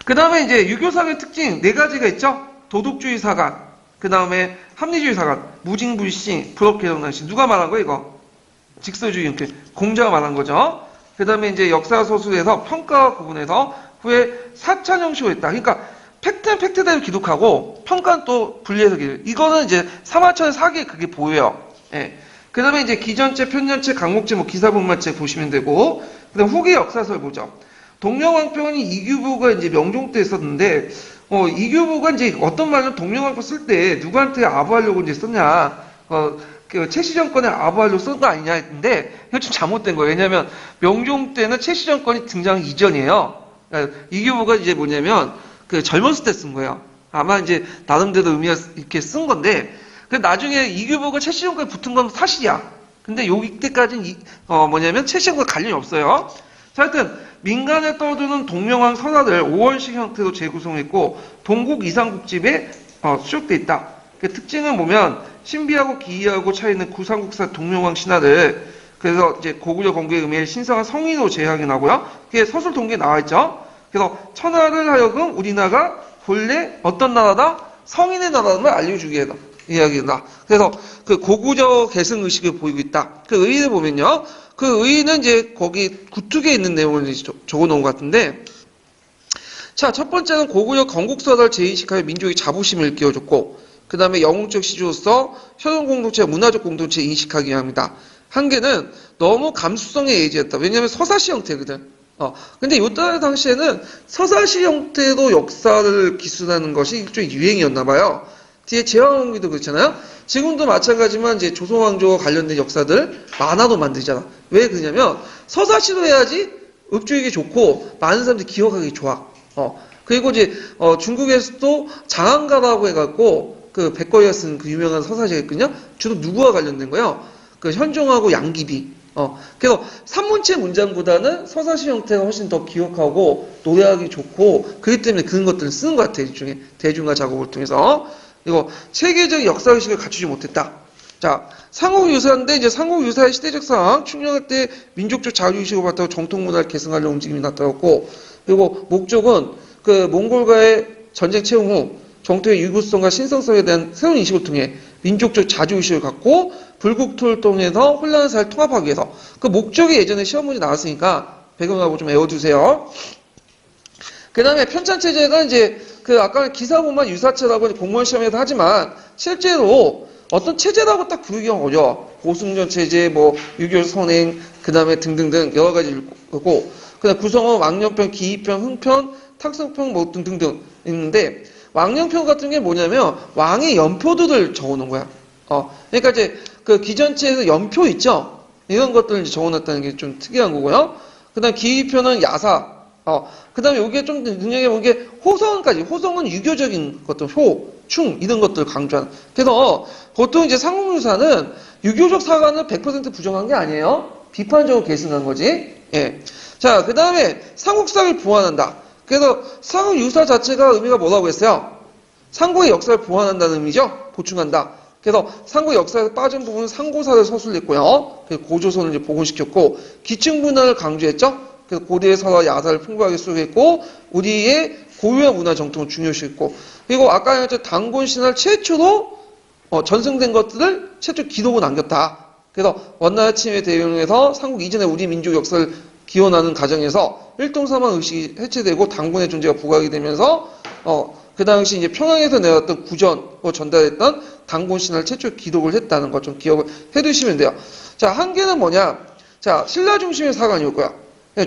그 다음에 이제 유교사의 특징 4가지가 있죠. 도덕주의 사관, 그 다음에 합리주의 사관, 무징불시, 불업개정난시. 누가 말한 거야 이거? 직설주의 이렇게 공자가 말한 거죠. 그 다음에 이제 역사 소수에서 평가와 구분해서 후에 사찬형식으로 했다. 그러니까 팩트는 팩트대로 기록하고 평가는 또 분리해서 기록. 이거는 이제 삼하천의 사기에 그게 보여요. 그 다음에 이제 기전체, 편년체, 강목체, 기사분말체 보시면 되고, 그 다음 후기 역사서를 보죠. 동명왕표는 이규보가 이제 명종 때 있었는데, 이규보가 이제 어떤 말을 동명왕표 쓸 때 누구한테 아부하려고 이제 썼냐, 그 최씨 정권의 아부알로 쓴 거 아니냐 했는데 이거 좀 잘못된 거예요. 왜냐하면 명종 때는 최씨 정권이 등장 이전이에요. 그러니까 이규보가 이제 뭐냐면 그 젊었을 때 쓴 거예요. 아마 이제 나름대로 의미가 이렇게 쓴 건데 그 나중에 이규보가 최씨 정권에 붙은 건 사실이야. 근데 요때까지는 뭐냐면 최씨 정권 관련이 없어요. 자, 하여튼 민간에 떠도는 동명왕 선화를 5원식 형태로 재구성했고 동국 이상국집에 수록돼 있다. 그 특징은 보면 신비하고 기이하고 차이는 구삼국사 동명왕 신화를 그래서 이제 고구려 건국의 의미를 신성한 성인으로 재확인하고요. 그게 서술 동기에 나와 있죠. 그래서 천하를 하여금 우리나라가 본래 어떤 나라다? 성인의 나라를 알려주기 위해서 이야기다. 그래서 그 고구려 계승 의식을 보이고 있다. 그 의의를 보면요. 그 의의는 이제 거기 구축에 있는 내용을 적어 놓은 것 같은데 자, 첫 번째는 고구려 건국사를 재인식하여 민족의 자부심을 일깨워줬고 그 다음에 영웅적 시주로서 혈연 공동체, 문화적 공동체 인식하기 위함이다. 한 개는 너무 감수성에 예지했다. 왜냐하면 서사시 형태거든. 근데 요때 당시에는 서사시 형태로 역사를 기술하는 것이 일종의 유행이었나 봐요. 뒤에 제왕홍기도 그렇잖아요. 지금도 마찬가지지만 이제 조선왕조와 관련된 역사들 만화도 만들잖아. 왜 그러냐면 서사시로 해야지 읍주에게 좋고 많은 사람들이 기억하기 좋아. 그리고 이제 중국에서도 장안가라고 해갖고 그 백거리가 쓴 그 유명한 서사시가 있거든요. 주로 누구와 관련된 거예요? 그 현종하고 양귀비. 그래서 산문체 문장보다는 서사시 형태가 훨씬 더 기억하고 노래하기 좋고 그렇기 때문에 그런 것들을 쓰는 것 같아요. 일종의 대중화 작업을 통해서. 이거 체계적 역사의식을 갖추지 못했다. 자, 삼국유사인데 이제 삼국유사의 시대적 상황, 충렬할 때 민족적 자유의식을 바탕으로 정통문화를 계승하려는 움직임이 나타났고 그리고 목적은 그 몽골과의 전쟁 채용 후 정토의 유구성과 신성성에 대한 새로운 인식을 통해 민족적 자주의식을 갖고 불국토를 통해서 혼란한 사회를 통합하기 위해서 그 목적이 예전에 시험 문제 나왔으니까 배경하고 좀 외워두세요. 그 다음에 편찬체제가 이제 그 아까 기사 보면 유사체라고 공무원 시험에서 하지만 실제로 어떤 체제라고 딱 부르기가 어려워. 고승전 체제, 뭐 유교 선행, 그 다음에 등등등 여러 가지 있고 그다음 구성은 왕년편, 기이편, 흥편, 탁성편 뭐 등등등 있는데 왕년편 같은 게 뭐냐면 왕의 연표들을 적어놓은 거야. 그러니까 이제 그 기전체에서 연표 있죠. 이런 것들을 이제 적어놨다는 게 좀 특이한 거고요. 그다음 기이편은 야사. 그다음에 여기에 좀 눈여겨보는 게 호성까지. 호성은 유교적인 것들, 효, 충 이런 것들을 강조하는. 그래서 보통 이제 삼국유사는 유교적 사관을 100% 부정한 게 아니에요. 비판적으로 계승한 거지. 예. 자, 그다음에 삼국사를 보완한다. 그래서 삼국유사 자체가 의미가 뭐라고 했어요? 삼국의 역사를 보완한다는 의미죠. 보충한다. 그래서 삼국 역사에서 빠진 부분은 상고사를 서술했고요. 고조선을 이제 복원시켰고 기층 문화를 강조했죠. 그래서 고대의 설화 야사를 풍부하게 수록했고 우리의 고유한 문화 정통을 중요시했고 그리고 아까 했던 단곤 신화를 최초로 전승된 것들을 최초 기록을 남겼다. 그래서 원나라 침해 대응해서 삼국 이전에 우리 민족 역사를 기원하는 과정에서 일동사만 의식이 해체되고 단곤의 존재가 부각이 되면서 그 당시 이제 평양에서 내왔던 구전으로 전달했던 단곤 신화를 최초 기록을 했다는 것 좀 기억을 해두시면 돼요. 자, 한계는 뭐냐? 자, 신라 중심의 사관이올 거야.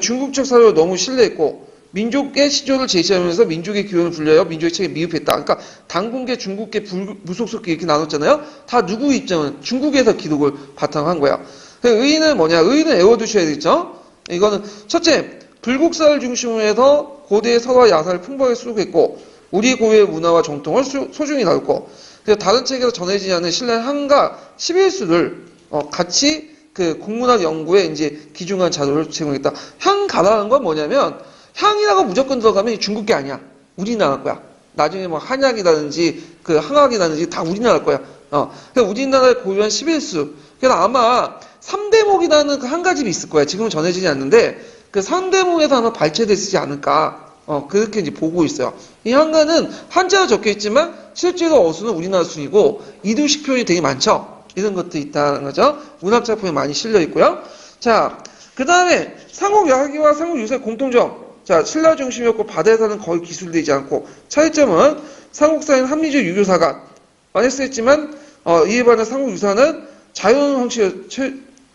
중국적 사료를 너무 신뢰했고 민족의 시조를 제시하면서 민족의 기원을 불려요. 민족의 책에 미흡했다. 그러니까 단군계, 중국계, 무속속계 이렇게 나눴잖아요. 다 누구 입장은 중국에서 기록을 바탕한 거야. 의의는 뭐냐? 의의는 외워두셔야 되겠죠? 이거는 첫째, 불국사를 중심으로 해서 고대의 설화 야사를 풍부하게 수록했고 우리 고유의 문화와 정통을 소중히 다뤘고 그래서 다른 책에서 전해지지 않은 신라의 한가 11수를 같이 그 국문학 연구에 이제 기중한 자료를 제공했다. 향가라는 건 뭐냐면 향이라고 무조건 들어가면 중국게 아니야. 우리나라 거야. 나중에 뭐 한약이라든지 그 항학이라든지 다 우리나라 거야. 그래서 우리나라의 고유한 11수. 그래서 아마 3대목이라는 그 한 가집이 있을 거야. 지금은 전해지지 않는데 그 3대목에서 아마 발췌됐지 않을까. 그렇게 이제 보고 있어요. 이 한가는 한자로 적혀 있지만 실제로 어수는 우리나라 순이고 이두식 표현이 되게 많죠. 이런 것도 있다는 거죠. 문학작품에 많이 실려 있고요. 자, 그 다음에 삼국야기와 삼국유사의 공통점. 자, 신라 중심이었고 바다에서는 거의 기술되지 않고 차이점은 삼국사에는 합리적 유교사가 했지만 이에 반해 삼국유사는 자연 형식을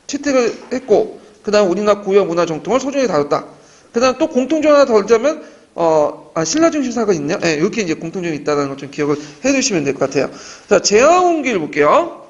채택을 했고 그 다음 우리나라 고유 문화 정통을 소중히 다뤘다. 그 다음 또 공통점 하나 더 들자면 신라 중심 사가 있네요. 네, 이렇게 이제 공통점이 있다는 것 좀 기억을 해두시면 될 것 같아요. 자, 제왕홍기를 볼게요.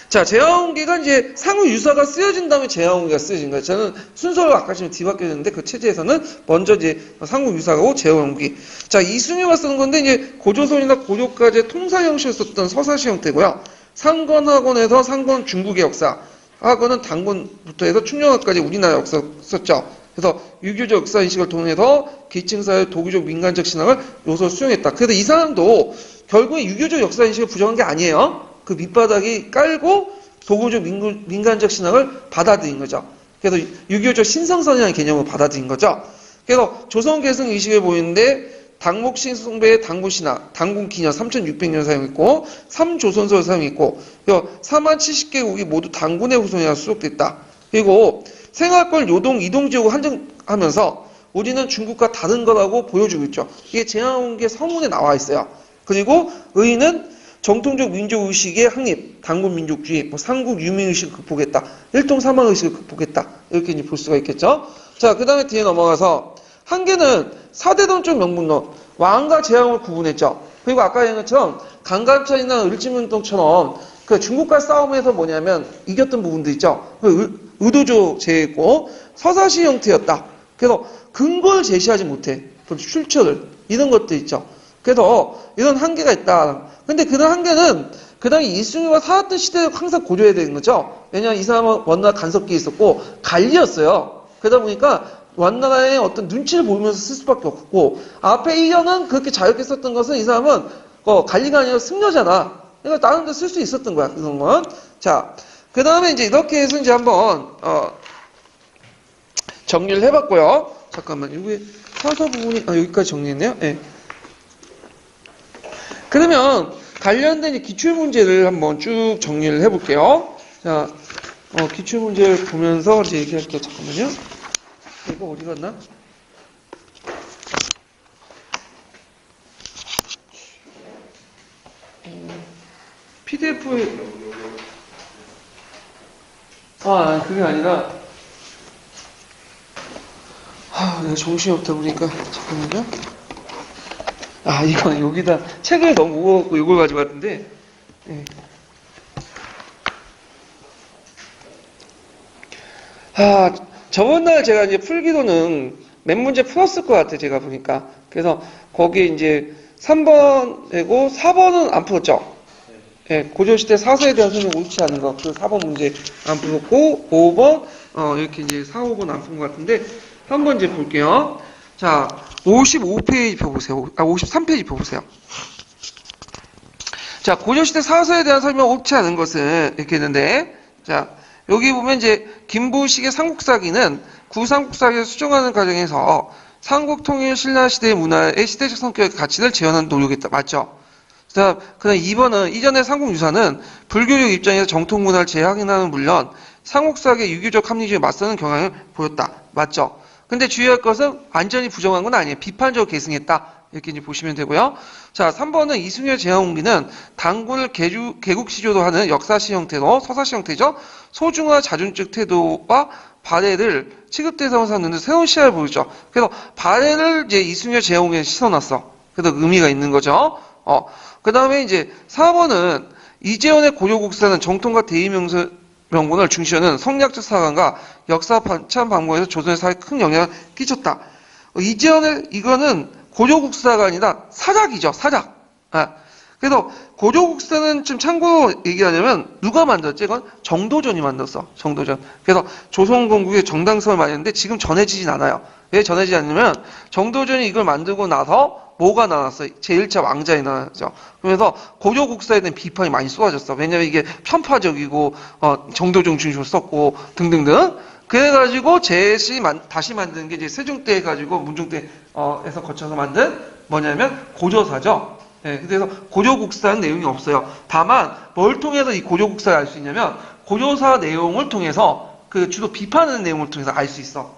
자, 제왕홍기가 이제 상호 유사가 쓰여진 다음에 제왕홍기가 쓰여진 거예요. 저는 순서를 아까 지금 뒤바뀌었는데 그 체제에서는 먼저 이제 상호 유사하고 제왕홍기. 자, 이순유가 쓰는 건데 이제 고조선이나 고려까지 통사 형식을 썼던 서사시 형태고요. 상건학원에서 상건 중국의 역사, 학원은 당군부터 해서 충녕학까지 우리나라 역사 썼죠. 그래서 유교적 역사 인식을 통해서 계층사회 도구적 민간적 신앙을 요소 수용했다. 그래서 이 사람도 결국에 유교적 역사 인식을 부정한 게 아니에요. 그 밑바닥이 깔고 도구적 민간적 신앙을 받아들인 거죠. 그래서 유교적 신성선이라는 개념을 받아들인 거죠. 그래서 조선 계승 의식을 보이는데 당목신 숭배의 당군신화, 당군기년 3600년 사용했고 3조선서를 사용했고 4만 70개국이 모두 당군의 후손이라 수록됐다. 그리고 생활권 요동 이동지역을 한정하면서 우리는 중국과 다른 거라고 보여주고 있죠. 이게 제왕홍기의 서문에 나와 있어요. 그리고 의인은 정통적 민족의식의 확립, 당군민족주의, 삼국 유민의식을 극복했다. 일통사망의식을 극복했다. 이렇게 이제 볼 수가 있겠죠. 자, 그 다음에 뒤에 넘어가서 한계는 사대론적 명분론, 왕과 제왕을 구분했죠. 그리고 아까 얘기한 것처럼 강간찬이나 을지문동처럼 그 중국과 싸움에서 뭐냐면 이겼던 부분도 있죠. 의도적 제했고 서사시 형태였다. 그래서 근거를 제시하지 못해. 출처를. 이런 것도 있죠. 그래서 이런 한계가 있다. 근데 그런 한계는 그 당시 이순유가 살았던 시대에 항상 고려해야 되는 거죠. 왜냐하면 이 사람은 원나라 간섭기에 있었고 관리였어요. 그러다 보니까 원나라의 어떤 눈치를 보면서 쓸 수밖에 없고 앞에 이전은 그렇게 자유롭게 썼던 것은 이 사람은 관리가 아니라 승려잖아. 그러니까 다른 데 쓸 수 있었던 거야. 그런 건. 자, 그 다음에 이제 이렇게 해서 이제 한번 정리를 해봤고요. 잠깐만, 여기 사서 부분이 여기까지 정리했네요. 네. 그러면 관련된 이제 기출문제를 한번 쭉 정리를 해볼게요. 자, 기출문제를 보면서 이제 얘기할게요. 잠깐만요. 이거 어디 갔나? PDF에 그게 아니라 내가 정신이 없다 보니까 잠깐만요. 이건 여기다 책을 너무 무거워갖고 이걸 가지고 왔는데 네. 저번 날 제가 이제 풀기도는 몇 문제 풀었을 것 같아, 제가 보니까. 그래서 거기에 이제 3번이고 4번은 안 풀었죠. 예, 고조시대 사서에 대한 설명 옳지 않은 거, 그 4번 문제 안 풀었고, 5번, 이렇게 이제 4, 5번 안 푼 것 같은데, 한번 이제 볼게요. 자, 55페이지 펴보세요. 53페이지 펴보세요. 자, 고조시대 사서에 대한 설명 옳지 않은 것은 이렇게 있는데, 자, 여기 보면 이제 김부식의 삼국사기는 구삼국사기를 수정하는 과정에서 삼국통일 신라시대의 문화의 시대적 성격의 가치를 재현하는 노력이었다. 맞죠? 그 다음 2번은 이전의 삼국유사는 불교적 입장에서 정통문화를 재확인하는 물론 삼국사기의 유교적 합리주의에 맞서는 경향을 보였다. 맞죠? 근데 주의할 것은 완전히 부정한 건 아니에요. 비판적으로 계승했다. 이렇게 이제 보시면 되고요. 자, 3번은 이순유의 제왕홍기는 당군을 개국시조도 하는 역사시 형태로 서사시 형태죠. 소중화 자존적 태도와 발해를 취급 대상으로 삼는 새로운 시야를 보이죠. 그래서 발해를 이제 이순유의 제왕홍기에 씻어놨어. 그래서 의미가 있는 거죠. 그 다음에 이제 4번은 이재원의 고려국사는 정통과 대의명분을 중시하는 성리학적 사관과 역사 참 방법에서 조선의 사회에 큰 영향을 끼쳤다. 이거는 고려국사가 아니라 사작이죠, 사작. 그래서 고려국사는 좀 참고로 얘기하자면 누가 만들었지? 이건 정도전이 만들었어, 정도전. 그래서 조선건국의 정당성을 말했는데 지금 전해지진 않아요. 왜 전해지지 않냐면 정도전이 이걸 만들고 나서 뭐가 나왔어요? 제1차 왕자에 나왔죠. 그러면서 고려국사에 대한 비판이 많이 쏟아졌어. 왜냐면 이게 편파적이고 정도전 중심으로 썼고 등등등. 그래가지고 다시 만드는 게 이제 세종 때 해가지고 문종 때에서 거쳐서 만든 뭐냐면 고조사죠. 네, 그래서 고조국사는 내용이 없어요. 다만 뭘 통해서 이 고조국사를 알 수 있냐면 고조사 내용을 통해서 그 주로 비판하는 내용을 통해서 알 수 있어.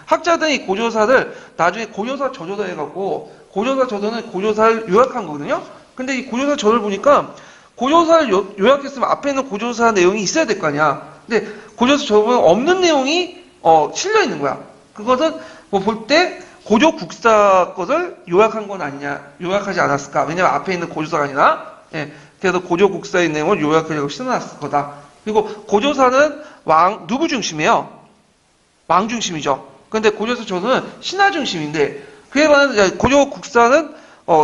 학자들이 고조사를 나중에 고조사 저조다 해갖고 고조사 저조는 고조사를 요약한 거거든요. 근데 이 고조사 저조를 보니까 고조사를 요약했으면 앞에 있는 고조사 내용이 있어야 될 거 아니야. 근데 고조사 저조는 없는 내용이 실려 있는 거야. 그것은 뭐 볼 때 고조국사 것을 요약한 건 아니냐, 요약하지 않았을까. 왜냐면 앞에 있는 고조사가 아니라, 그래서 고조국사의 내용을 요약하려고 실어놨을 거다. 그리고 고조사는 누구 중심이에요? 왕 중심이죠. 그런데 고조사 조선은 신하 중심인데, 그에 반해 고조국사는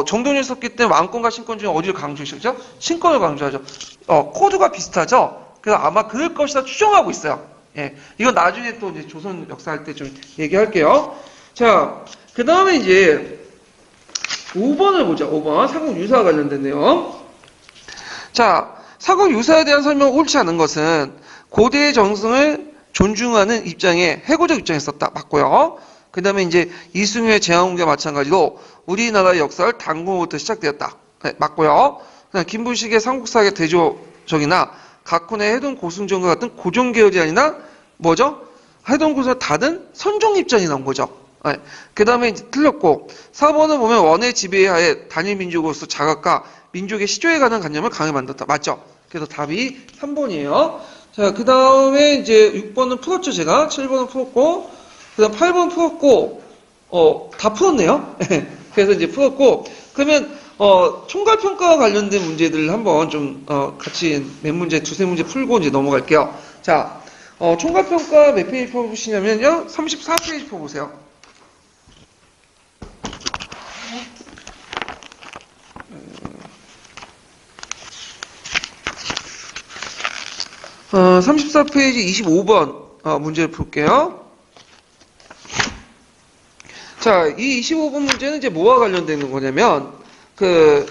정동윤이 썼기 때문에 왕권과 신권 중에 어디를 강조하시죠? 신권을 강조하죠. 코드가 비슷하죠. 그래서 아마 그럴 것이다 추정하고 있어요. 예, 이건 나중에 또 이제 조선 역사할 때 좀 얘기할게요. 자, 그 다음에 이제 5번을 보자. 5번 삼국 유사와 관련된 내용. 자, 삼국 유사에 대한 설명은 옳지 않은 것은 고대의 정승을 존중하는 입장에 해고적 입장에 썼다. 맞고요. 그 다음에 이제 이승유의 제왕군과 마찬가지로 우리나라의 역사를 당군부터 시작되었다. 네, 맞고요. 그다음 김부식의 삼국사의 대조적이나 각훈의 해동 고승전과 같은 고정계열이 아니라 뭐죠? 해동 고승을 닫은 선종 입장이 나온 거죠. 네. 그 다음에 이제 틀렸고 4번을 보면 원의 지배하에 단일 민족으로서 자각과 민족의 시조에 관한 관념을 강하게 만들었다. 맞죠? 그래서 답이 3번이에요. 자, 그 다음에 이제 6번은 풀었죠, 제가. 7번은 풀었고, 그 다음 8번 풀었고, 다 풀었네요. 그래서 이제 풀었고, 그러면, 총괄평가와 관련된 문제들을 한번 좀, 같이 몇 문제, 두세 문제 풀고 이제 넘어갈게요. 자, 총괄평가 몇 페이지 펴보시냐면요. 34페이지 펴보세요. 34페이지 25번 문제를 풀게요. 자, 이 25번 문제는 이제 뭐와 관련되는 거냐면 그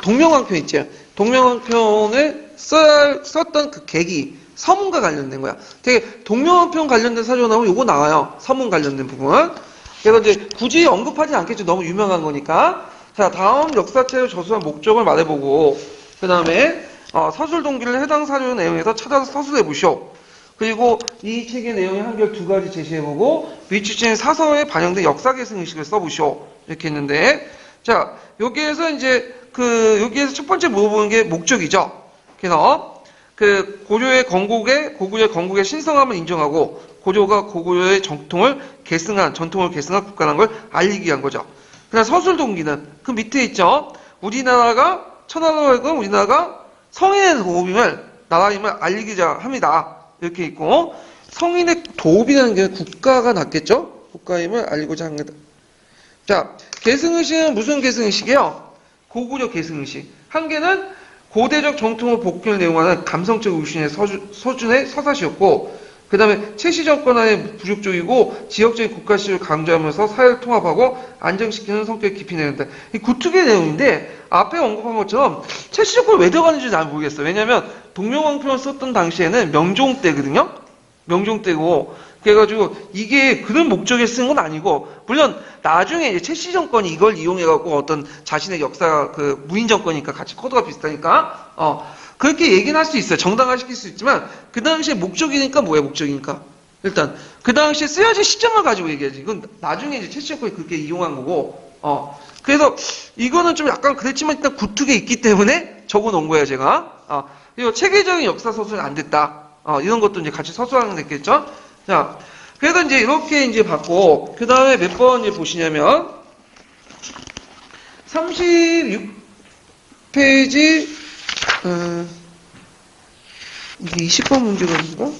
동명왕편 있죠. 동명왕편을 썼던 그 계기 서문과 관련된 거야. 되게 동명왕편 관련된 사전 나오면 요거 나와요. 서문 관련된 부분. 그래서 이제 굳이 언급하지 않겠죠. 너무 유명한 거니까. 자, 다음 역사책을 저술한 목적을 말해보고 그 다음에 서술 동기를 해당 사료 내용에서 찾아서 서술해 보시오. 그리고 이 책의 내용의 한결 두 가지 제시해보고 위치진 사서에 반영된 역사 계승 의식을 써보시오. 이렇게 했는데, 자, 여기에서 이제 여기에서 첫 번째 물어보는 게 목적이죠. 그래서 그 고구려의 건국의 신성함을 인정하고 고조가 고구려의 전통을 계승한 국가라는 걸 알리기 위한 거죠. 그다음 서술 동기는 그 밑에 있죠. 우리나라가 성인의 도읍임을 나라임을 알리기자 합니다. 이렇게 있고 성인의 도읍이라는 게 국가가 낫겠죠? 국가임을 알리고자 합니다. 자, 계승의식은 무슨 계승의식이에요? 고구려 계승의식. 한 개는 고대적 정통을 복귀를 내용하는 감성적 의신의 서준의 서사시였고 그 다음에 최씨 정권의 부족적이고 지역적인 국가시를 강조하면서 사회를 통합하고 안정시키는 성격이 깊이 내는다. 이 구특의 내용인데 앞에 언급한 것처럼 최씨 정권을 왜 들어가는지 잘 모르겠어요. 왜냐하면 동명왕편을 썼던 당시에는 명종 때거든요. 명종 때고 그래가지고 이게 그런 목적에 쓴 건 아니고 물론 나중에 이제 최씨 정권이 이걸 이용해갖고 어떤 자신의 역사 무인 정권이니까 같이 코드가 비슷하니까 그렇게 얘기는 할 수 있어요. 정당화시킬 수 있지만 그 당시에 목적이니까 뭐예요? 목적이니까 일단 그 당시에 쓰여진 시점을 가지고 얘기하지. 이건 나중에 이제 최씨 정권이 그렇게 이용한 거고 그래서 이거는 좀 약간 그랬지만 일단 구특에 있기 때문에 적어놓은 거예요. 제가 그리고 체계적인 역사 서술은 안 됐다. 이런 것도 이제 같이 서술하면 됐겠죠. 자, 그래서 이제 이렇게 이제 받고, 그 다음에 몇 번 이제 보시냐면, 36페이지, 이게 20번 문제가 아닌가?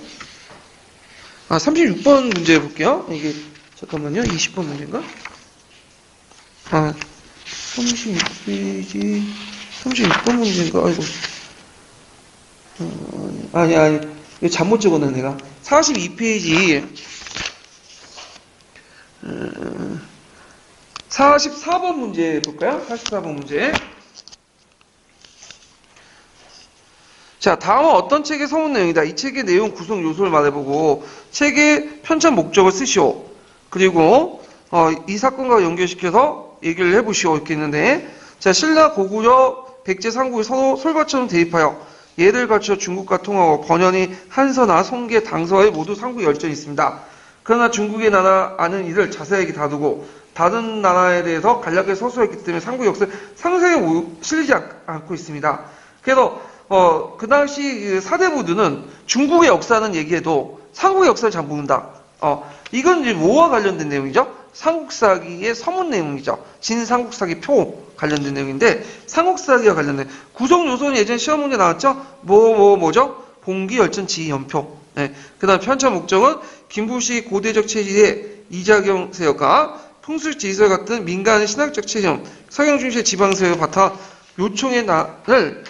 36번 문제 볼게요. 이게, 잠깐만요. 20번 문제인가? 36페이지, 36번 문제인가? 아이고. 아니. 이거 잘못 적었네, 내가. 42페이지. 44번 문제 볼까요? 44번 문제. 자, 다음은 어떤 책의 서문 내용이다. 이 책의 내용 구성 요소를 말해보고 책의 편찬 목적을 쓰시오. 그리고 이 사건과 연결시켜서 얘기를 해보시오. 이렇게 있는데 자, 신라, 고구려, 백제, 삼국이 서로 솔밭처럼 대입하여 예를 갖춰 중국과 통하고 번연히 한서나 송계, 당서에 모두 삼국 열전이 있습니다. 그러나 중국의 나라 아는 이를 자세하게 다루고 다른 나라에 대해서 간략하게 서술했기 때문에 삼국 역사에 상세하게 실리지 않고 있습니다. 그래서 그 당시 사대부들은 중국의 역사는 얘기해도 삼국의 역사를 잘 모른다. 이건 이제 뭐와 관련된 내용이죠? 삼국사기의 서문 내용이죠. 진삼국사기 표 관련된 내용인데 삼국사기와 관련된 구성 요소는 예전에 시험 문제 나왔죠? 뭐죠? 봉기 열전 지휘 연표. 예. 그다음 편차 목적은 김부시 고대적 체제의 이자경 세력과 풍수 지휘설 같은 민간의 신학적 체험, 서경 중시의 지방 세력 바탕 요청의 날을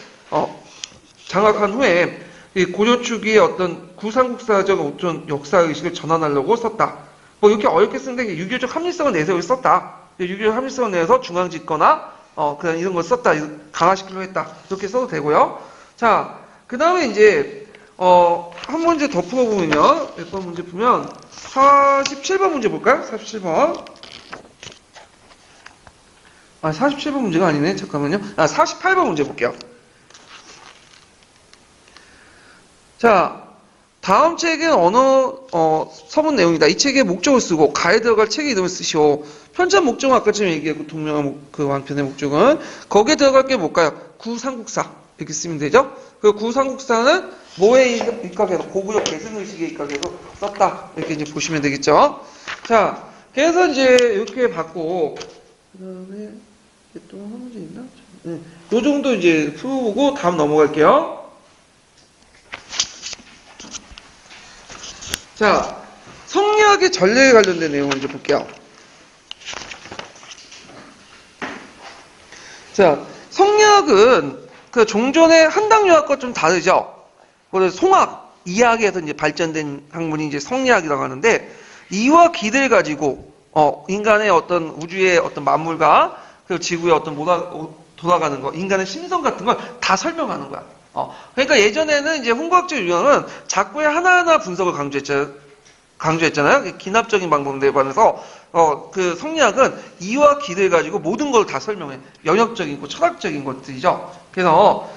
장악한 후에 이 고려 초기의 어떤 구상국사적 어떤 역사 의식을 전환하려고 썼다. 뭐 이렇게 어렵게 쓰는데 유교적 합리성을 내세워 썼다. 유교적 합리성을 내서 중앙 집거나 그냥 이런 걸 썼다. 강화시키려고 했다. 이렇게 써도 되고요. 자, 그 다음에 이제 한 문제 더 풀어보면요. 몇 번 문제 보면 47번 문제 볼까요? 47번. 47번 문제가 아니네. 잠깐만요. 48번 문제 볼게요. 자, 다음 책은 서문 내용이다. 이 책의 목적을 쓰고 가에 들어갈 책의 이름을 쓰시오. 편찬 목적은 아까 전에 얘기했고 동명한 그 완편의 목적은 거기에 들어갈 게 뭘까요? 구삼국사 이렇게 쓰면 되죠. 그 구삼국사는 뭐에 입각해서 고구려 계승의식에 입각해서 썼다. 이렇게 이제 보시면 되겠죠. 자, 그래서 이제 이렇게 받고 그다음에 또 한 문제 있나? 네. 요 정도 이제 풀어보고 다음 넘어갈게요. 자, 성리학의 전례에 관련된 내용을 이제 볼게요. 자, 성리학은 그 종전의 한당유학과 좀 다르죠. 그래서 송학, 이학에서 이제 발전된 학문이 이제 성리학이라고 하는데, 이와 기를 가지고, 인간의 어떤 우주의 어떤 만물과 그 지구의 어떤 돌아가는 거, 인간의 심성 같은 걸 다 설명하는 거야. 그러니까 예전에는 이제 홍과학적 유형은 작구의 하나하나 분석을 강조했잖아요. 기납적인 방법에 관해서 그 성리학은 이와 기를 가지고 모든 걸 다 설명해. 영역적인 거, 철학적인 것들이죠. 그래서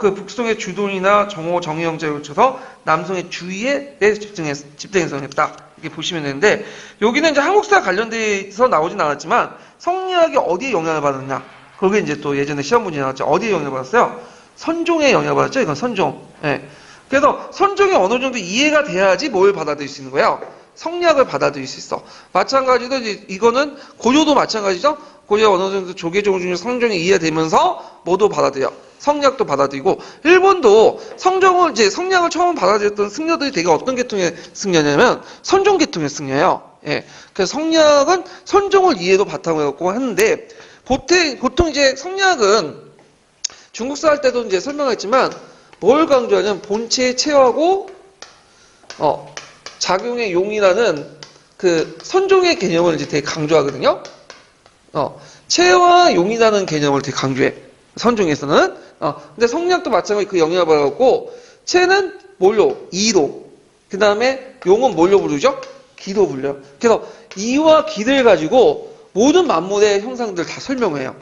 그 북송의 주돈이나 정호, 정의형제를 거쳐서 남성의 주의에 집중해서 했다. 이렇게 보시면 되는데 여기는 이제 한국사 관련돼서 나오진 않았지만 성리학이 어디에 영향을 받았냐? 그게 이제 또 예전에 시험 문제 나왔죠. 어디에 영향을 받았어요? 선종에 영향을 받았죠. 이건 선종. 예. 그래서 선종이 어느 정도 이해가 돼야지 뭘 받아들일 수 있는 거예요. 성리학을 받아들일 수 있어. 마찬가지로 이거는 고려도 마찬가지죠. 고려 어느 정도 조계종 중에 성종이 이해되면서 뭐도 받아들여. 성리학도 받아들이고 일본도 성리학을 처음 받아들였던 승려들이 되게 어떤 계통의 승려냐면 선종 계통의 승려예요. 예. 그래서 성리학은 선종을 이해도 바탕으로 갖고 했는데 보통 이제 성리학은 중국사 할 때도 이제 설명했지만 뭘 강조하냐면 본체의 체하고 작용의 용이라는 그 선종의 개념을 이제 되게 강조하거든요. 체와 용이라는 개념을 되게 강조해. 선종에서는. 근데 성리학도 마찬가지 그 영향을 받았고 체는 뭘로? 이로. 그 다음에 용은 뭘로 부르죠? 기로 불려요. 그래서 이와 기를 가지고 모든 만물의 형상들을 다 설명해요.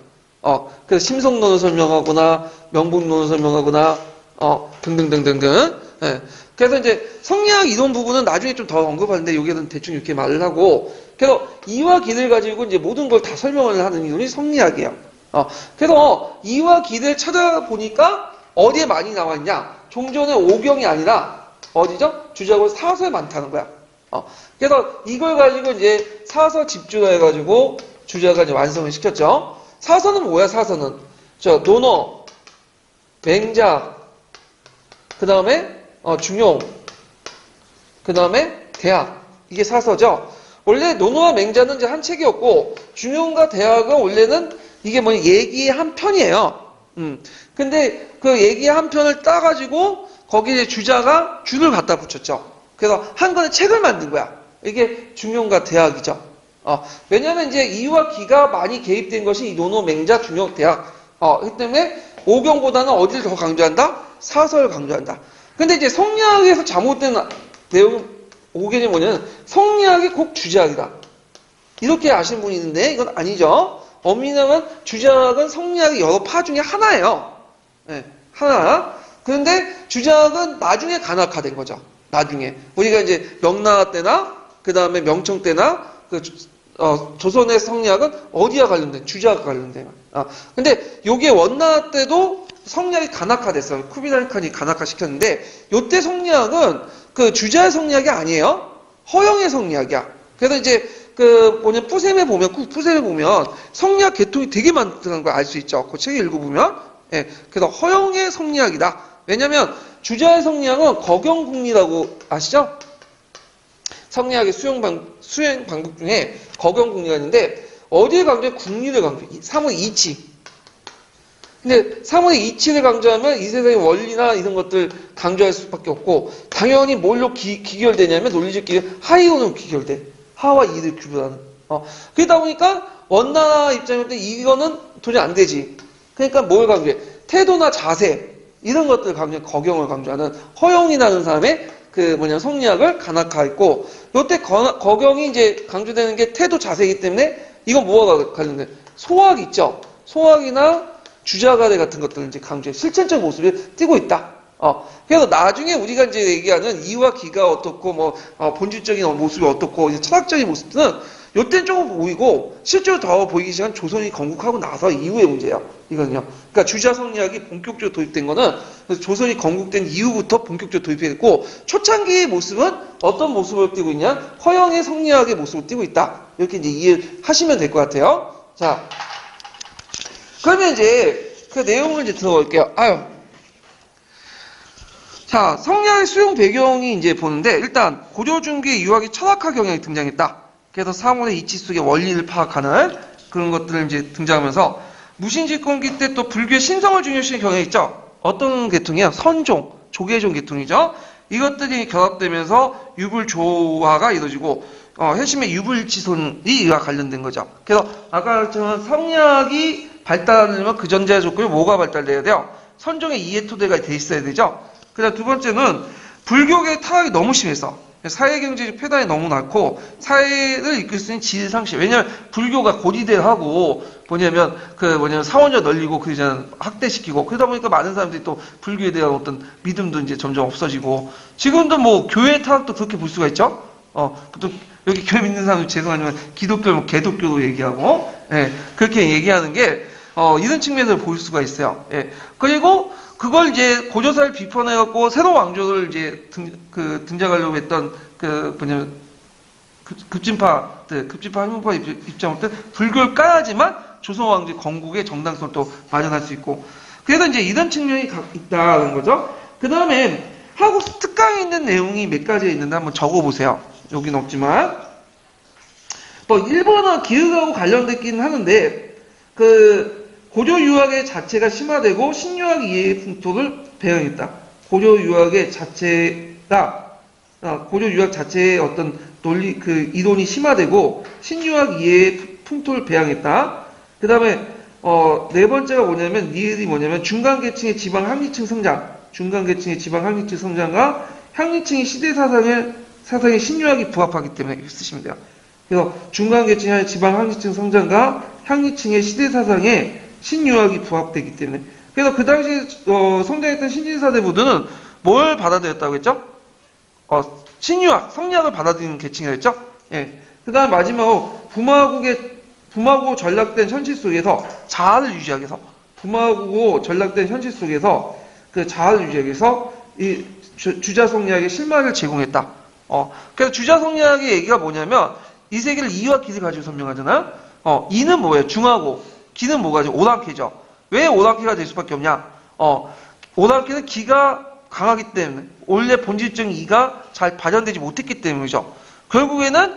그래서 심성론을 설명하거나 명분론을 설명하거나 등등등등등. 예. 그래서 이제 성리학 이론 부분은 나중에 좀 더 언급하는데 여기는 대충 이렇게 말을 하고 그래서 이와 기를 가지고 이제 모든 걸 다 설명을 하는 이론이 성리학이에요. 그래서 이와 기를 찾아보니까 어디에 많이 나와 있냐? 종전의 오경이 아니라 어디죠? 주작으로 사서에 많다는 거야. 그래서 이걸 가지고 이제 사서 집중해 가지고 주자가 이제 완성을 시켰죠. 사서는 뭐야? 사서는 논어, 맹자, 그 다음에 중용, 그 다음에 대학. 이게 사서죠. 원래 논어와 맹자는 이제 한 책이었고 중용과 대학은 원래는 이게 얘기의 한 편이에요. 근데 그 얘기의 한 편을 따가지고 거기에 주자가 줄을 갖다 붙였죠. 그래서 한 권의 책을 만든 거야. 이게 중용과 대학이죠. 왜냐면 이제 이와 기가 많이 개입된 것이 이 논어, 맹자, 중용, 대학. 그 때문에 오경보다는 어디를 더 강조한다? 사서를 강조한다. 근데 이제 성리학에서 잘못된 내용, 오경이 뭐냐면 성리학이 꼭 주제학이다. 이렇게 아시는 분이 있는데 이건 아니죠. 엄밀하면 주제학은 성리학의 여러 파 중에 하나예요. 네, 하나. 그런데 주제학은 나중에 간학화된 거죠. 나중에. 우리가 이제 명나라 때나 그 다음에 명청 때나 조선의 성리학은 어디와 관련된? 주제학과 관련된. 근데 요게 원나라 때도 성리학이 간학화됐어요. 쿠빌라이 칸이 간학화시켰는데 요때 성리학은 그 주제의 성리학이 아니에요. 허영의 성리학이야. 그래서 이제 푸셈에 보면 성리학 계통이 되게 많다는 걸 알 수 있죠. 그 책을 읽어보면. 예. 그래서 허영의 성리학이다. 왜냐면 주자의 성리학은 거경궁리라고 아시죠? 성리학의 수행 방법 중에 거경궁리가 있는데 어디에 강조해? 궁리를 강조해. 사물의 이치. 근데 사물의 이치를 강조하면 이 세상의 원리나 이런 것들 강조할 수밖에 없고 당연히 뭘로 기결되냐면 논리적 기결 하이오는 기결돼. 하와 이를 구분하는. 그러다 보니까 원나라 입장에서 이거는 도저히 안 되지. 그러니까 뭘 강조해? 태도나 자세 이런 것들을 강조해. 거경을 강조하는 허영이 나는 사람의 성리학을 간학화했고 요때 거경이 이제 강조되는 게 태도 자세이기 때문에 이건 뭐가 관련돼? 소학 있죠. 소학이나 주자가래 같은 것들을 이제 강조해. 실천적 모습을 띠고 있다. 그래서 나중에 우리가 이제 얘기하는 이와 기가 어떻고, 본질적인 모습이 어떻고, 이제 철학적인 모습들은 요때는 조금 보이고, 실제로 더 보이기 시작한 조선이 건국하고 나서 이후의 문제예요. 이거는요. 그러니까 주자 성리학이 본격적으로 도입된 거는 조선이 건국된 이후부터 본격적으로 도입됐고, 초창기의 모습은 어떤 모습을 띠고 있냐? 허영의 성리학의 모습을 띠고 있다. 이렇게 이제 이해하시면 될 것 같아요. 자. 그러면 이제 그 내용을 이제 들어볼게요. 자, 성리학의 수용 배경이 이제 보는데 일단 고려중기의 유학의 철학화 경향이 등장했다. 그래서 사물의 이치 속의 원리를 파악하는 그런 것들을 이제 등장하면서 무신집권기 때 또 불교의 신성을 중요시하는 경향이 있죠. 어떤 계통이야? 선종, 조계종 계통이죠. 이것들이 결합되면서 유불조화가 이루어지고 핵심의 유불지손이가 관련된 거죠. 그래서 아까 말했지만 성리학이 발달하려면 그 전제 조건이 뭐가 발달돼야 돼요? 선종의 이해 토대가 돼 있어야 되죠. 그다음 두 번째는 불교계의 타락이 너무 심해서 사회경제적 폐단이 너무 많고 사회를 이끌 수 있는 지혜상실. 왜냐면 불교가 고리대하고 사원자 널리고 그러잖아요. 학대시키고 그러다 보니까 많은 사람들이 또 불교에 대한 어떤 믿음도 이제 점점 없어지고 지금도 뭐 교회 타락도 그렇게 볼 수가 있죠. 보통 여기 교회 믿는 사람들 죄송하지만 기독교, 개독교도 얘기하고 그렇게 얘기하는 게 이런 측면을 볼 수가 있어요. 그리고 그걸 이제 고조사를 비판해갖고 새로운 왕조를 이제 등장하려고 했던 급진파 한문파 입장부터 불교를 까야지만 조선 왕조 건국의 정당성을 또 마련할 수 있고 그래서 이제 이런 측면이 있다는 거죠. 그 다음에 한국 특강에 있는 내용이 몇 가지가 있는데 한번 적어보세요. 여긴 없지만 일본어 기흑하고 관련됐긴 하는데 고조 유학의 자체가 심화되고 신유학 이해의 풍토를 배양했다. 고조 유학 자체의 어떤 논리 이론이 심화되고 신유학 이해의 풍토를 배양했다. 그 다음에 네 번째가 뭐냐면 니을이 뭐냐면 중간계층의 지방 항리층 성장과 향리층의 시대 사상의 신유학이 부합하기 때문에 이렇게 쓰시면 돼요. 그래서 중간계층의 지방 항리층 성장과 향리층의 시대 사상에 신유학이 부합되기 때문에 그래서 그 당시에 성장했던 신진사대부들은 뭘 받아들였다고 했죠? 신유학, 성리학을 받아들이는 계층이라고 했죠? 그 다음 마지막으로 부마고 전락된 현실 속에서 자아를 유지하기 위해서 부마고 전락된 현실 속에서 그 자아를 유지하기 위해서 이 주자 성리학의 실마리를 제공했다. 그래서 주자 성리학의 얘기가 뭐냐면 이 세계를 이와 기를 가지고 설명하잖아요. 이는 뭐예요? 중하고 기는 뭐가죠? 오랑캐죠. 왜 오랑캐가 될 수밖에 없냐? 오랑캐는 기가 강하기 때문에 원래 본질적인 이가 잘 발현되지 못했기 때문이죠. 결국에는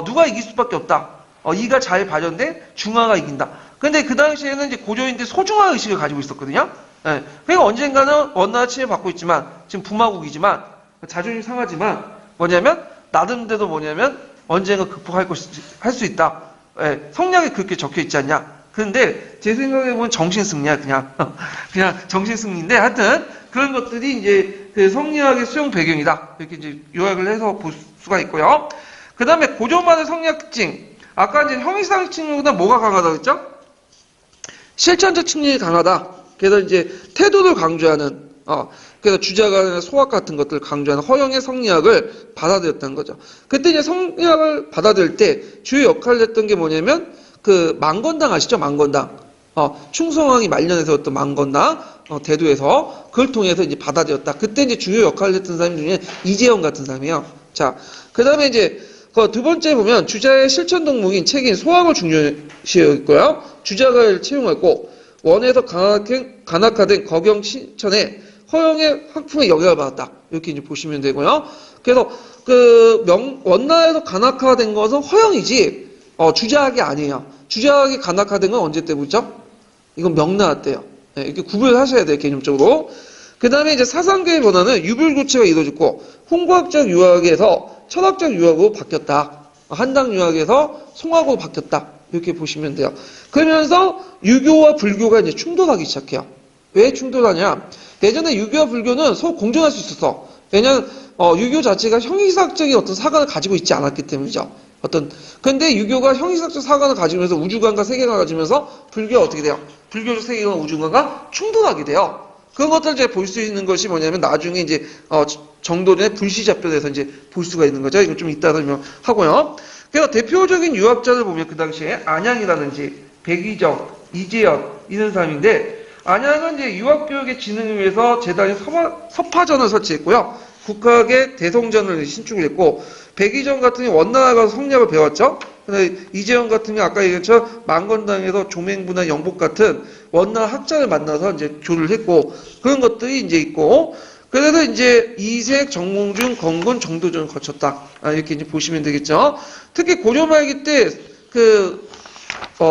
누가 이길 수밖에 없다. 이가 잘 발현된 중하가 이긴다. 근데 그 당시에는 이제 고조인데 소중화 의식을 가지고 있었거든요. 그러니까 언젠가는 원나라 침해 받고 있지만 지금 부마국이지만 자존심 상하지만 나름대로 언젠가 극복할 수 있다. 성리학에 그렇게 적혀 있지 않냐? 그런데 제 생각에 보면 정신승리야 그냥 정신승리인데 하여튼 그런 것들이 이제 그 성리학의 수용 배경이다 이렇게 이제 요약을 해서 볼 수가 있고요. 그 다음에 고조만의 성리학 특징 아까 이제 형이상 측면보다 뭐가 강하다고 했죠? 실천적 측면이 강하다. 그래서 이제 태도를 강조하는 그래서 주자가 소학 같은 것들을 강조하는 허영의 성리학을 받아들였다는 거죠. 그때 이제 성리학을 받아들일 때 주요 역할을 했던 게 뭐냐면 망건당 아시죠? 망건당. 충성왕이 말년에서 어떤 망건당, 대도에서 그걸 통해서 이제 받아들였다. 그때 이제 주요 역할을 했던 사람 중에 이재영 같은 사람이에요. 자, 그 다음에 이제 두 번째 보면 주자의 실천 덕목인 책인 소학을 중요시했고요. 주자가를 채용했고 원에서 간악화된 거경 신천에 허영의 학풍에 영향을 받았다. 이렇게 이제 보시면 되고요. 그래서 원나라에서 간학화된 것은 허영이지, 주자학이 아니에요. 주자학이 간학화된 건 언제 때부터? 이건 명나라 때요. 네, 이렇게 구분을 하셔야 돼요, 개념적으로. 그 다음에 이제 사상계의 변화는 유불교체가 이루어졌고, 홍과학적 유학에서 철학적 유학으로 바뀌었다. 한당 유학에서 송학으로 바뀌었다. 이렇게 보시면 돼요. 그러면서 유교와 불교가 이제 충돌하기 시작해요. 왜 충돌하냐? 예전에 유교와 불교는 서로 공존할 수 있었어. 왜냐면, 유교 자체가 형이삭적인 어떤 사관을 가지고 있지 않았기 때문이죠. 근데 유교가 형이삭적 사관을 가지면서 우주관과 세계관을 가지면서 불교가 어떻게 돼요? 불교적 세계관과 우주관과 충돌하게 돼요. 그런 것들을 이제 볼 수 있는 것이 뭐냐면 나중에 이제, 정도전의 불시잡변에서 이제 볼 수가 있는 거죠. 이거 좀 이따 설명하고요. 그래서 대표적인 유학자들 보면 그 당시에 안양이라든지 백이정, 이재현 이런 사람인데 안양은 이제 유학교육의 진흥을 위해서 재단이 서파전을 설치했고요. 국학의 대성전을 신축을 했고 백이정 같은 경우 원나라 가서 성리학을 배웠죠. 근데 이재현 같은 경우 아까 얘기했죠. 만건당에서 조맹부나 영복 같은 원나라 학자를 만나서 이제 교류를 했고 그런 것들이 이제 있고 그래서 이제 이색, 정몽준, 건군, 정도전을 거쳤다. 이렇게 이제 보시면 되겠죠. 특히 고려 말기 때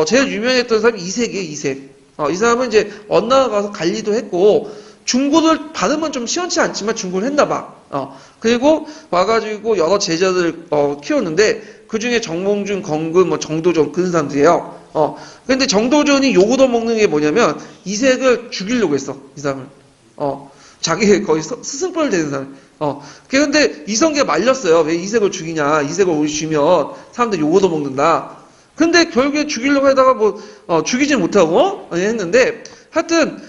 제일 유명했던 사람이 이색이에요. 이색. 이 사람은 이제 원나라 가서 관리도 했고 중고를 발음은 좀 시원치 않지만 중고를 했나 봐. 그리고 와가지고 여러 제자들 키웠는데 그 중에 정몽준, 건군, 정도전 그런 사람들이에요. 근데 정도전이 욕을 먹는 게 뭐냐면 이색을 죽이려고 했어. 이 사람을. 자기 거의 스승뻘 되는 사람. 그런데 이성계가 말렸어요. 왜 이색을 죽이냐. 이색을 우리 주면 사람들 욕을 먹는다. 근데 결국에 죽이려고 하다가 죽이지 못하고 했는데 하여튼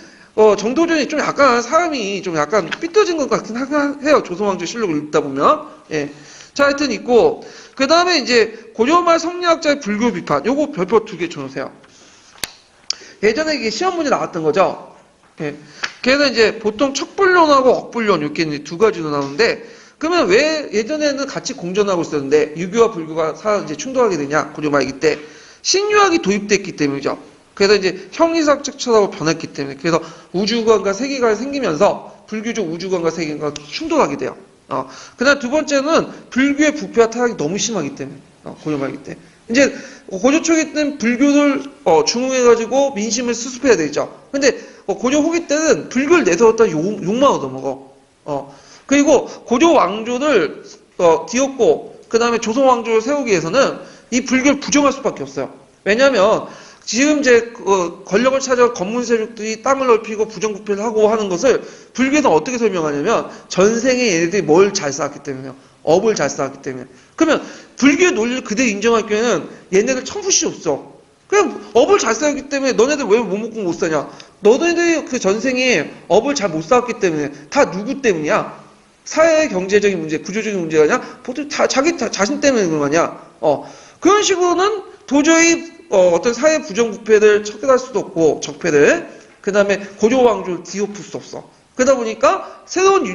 정도전이 좀 약간 사람이 좀 약간 삐뚤어진 것 같긴 해요. 조선왕조 실록을 읽다 보면. 예. 자, 하여튼 있고 그 다음에 이제 고려말 성리학자의 불교 비판. 요거 별표 2개 줘놓으세요. 예전에 이게 시험 문제 나왔던 거죠. 예. 그래서 이제 보통 척불론하고 억불론 이렇게 이제 두 가지로 나오는데 그러면 왜 예전에는 같이 공존하고 있었는데 유교와 불교가 이제 충돌하게 되냐? 고려 말기 때 신유학이 도입됐기 때문이죠. 그래서 이제 형이삭적 철학으로 변했기 때문에 그래서 우주관과 세계관이 생기면서 불교적 우주관과 세계관과 충돌하게 돼요. 그다음 두 번째는 불교의 부패와 타락이 너무 심하기 때문에 고려 말기 때 이제 고려 초기 때는 불교를 중흥해가지고 민심을 수습해야 되죠. 근데 고려 후기 때는 불교를 내세웠다 욕만 얻어먹어. 그리고 고려 왕조를 뒤엎고 그 다음에 조선 왕조를 세우기 위해서는 이 불교를 부정할 수밖에 없어요. 왜냐하면 지금 이제 권력을 찾아 건문 세력들이 땅을 넓히고 부정부패를 하고 하는 것을 불교에서 어떻게 설명하냐면 전생에 얘네들이 뭘 잘 쌓았기 때문에요. 업을 잘 쌓았기 때문에. 그러면 불교의 논리를 그대로 인정할 경우에는 얘네들 청푸시 없어. 그냥 업을 잘 쌓았기 때문에 너네들 왜 못 먹고 못 사냐? 너네들이 그 전생에 업을 잘 못 쌓았기 때문에 다 누구 때문이야? 사회 경제적인 문제, 구조적인 문제가 아니야? 보통 자기 자신 때문에 그런 거 아니야? 그런 식으로는 도저히 어떤 사회 부정부패를 척결할 수도 없고 적폐를 그 다음에 고려 왕조를 뒤엎을 수 없어. 그러다 보니까 새로운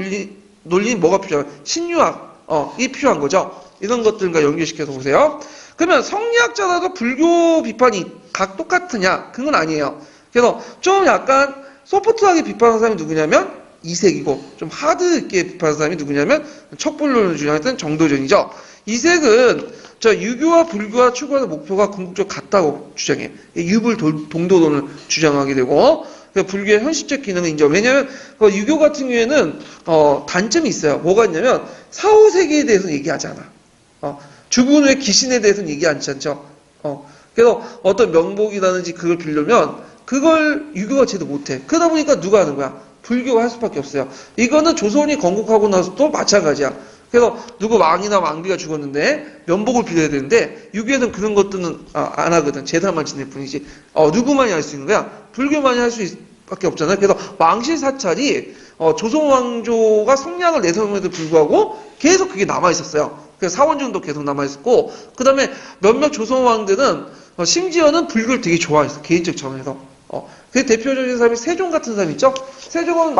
논리는 뭐가 필요해? 신유학이 필요한 거죠. 이런 것들과 연결시켜서 보세요. 그러면 성리학자라도 불교 비판이 각 똑같으냐? 그건 아니에요. 그래서 좀 약간 소프트하게 비판하는 사람이 누구냐면 이색이고 좀 하드 있게 비판하는 사람이 누구냐면 척불론을 주장했던 정도전이죠. 이색은 유교와 불교가 추구하는 목표가 궁극적으로 같다고 주장해요. 유불 동도론을 주장하게 되고 불교의 현실적 기능을 인정. 왜냐하면 유교 같은 경우에는 단점이 있어요. 뭐가 있냐면 사후세계에 대해서는 얘기하지 않아. 죽은 후에 귀신에 대해서는 얘기하지 않죠. 그래서 어떤 명복이라든지 그걸 빌려면 그걸 유교가 제대로 못해. 그러다 보니까 누가 하는 거야? 불교가 할 수밖에 없어요. 이거는 조선이 건국하고 나서도 마찬가지야. 그래서 누구 왕이나 왕비가 죽었는데 면복을 빌려야 되는데 유교에는 그런 것들은 안 하거든. 제사만 지낼 뿐이지. 누구만이 할 수 있는 거야? 불교만이 할 수밖에 없잖아요. 그래서 왕실 사찰이 조선 왕조가 성리학을 내세움에도 불구하고 계속 그게 남아 있었어요. 그래서 사원정도 계속 남아 있었고 그 다음에 몇몇 조선 왕들은 심지어는 불교를 되게 좋아했어. 개인적 차원에서. 그 대표적인 사람이 세종 같은 사람 있죠? 세종은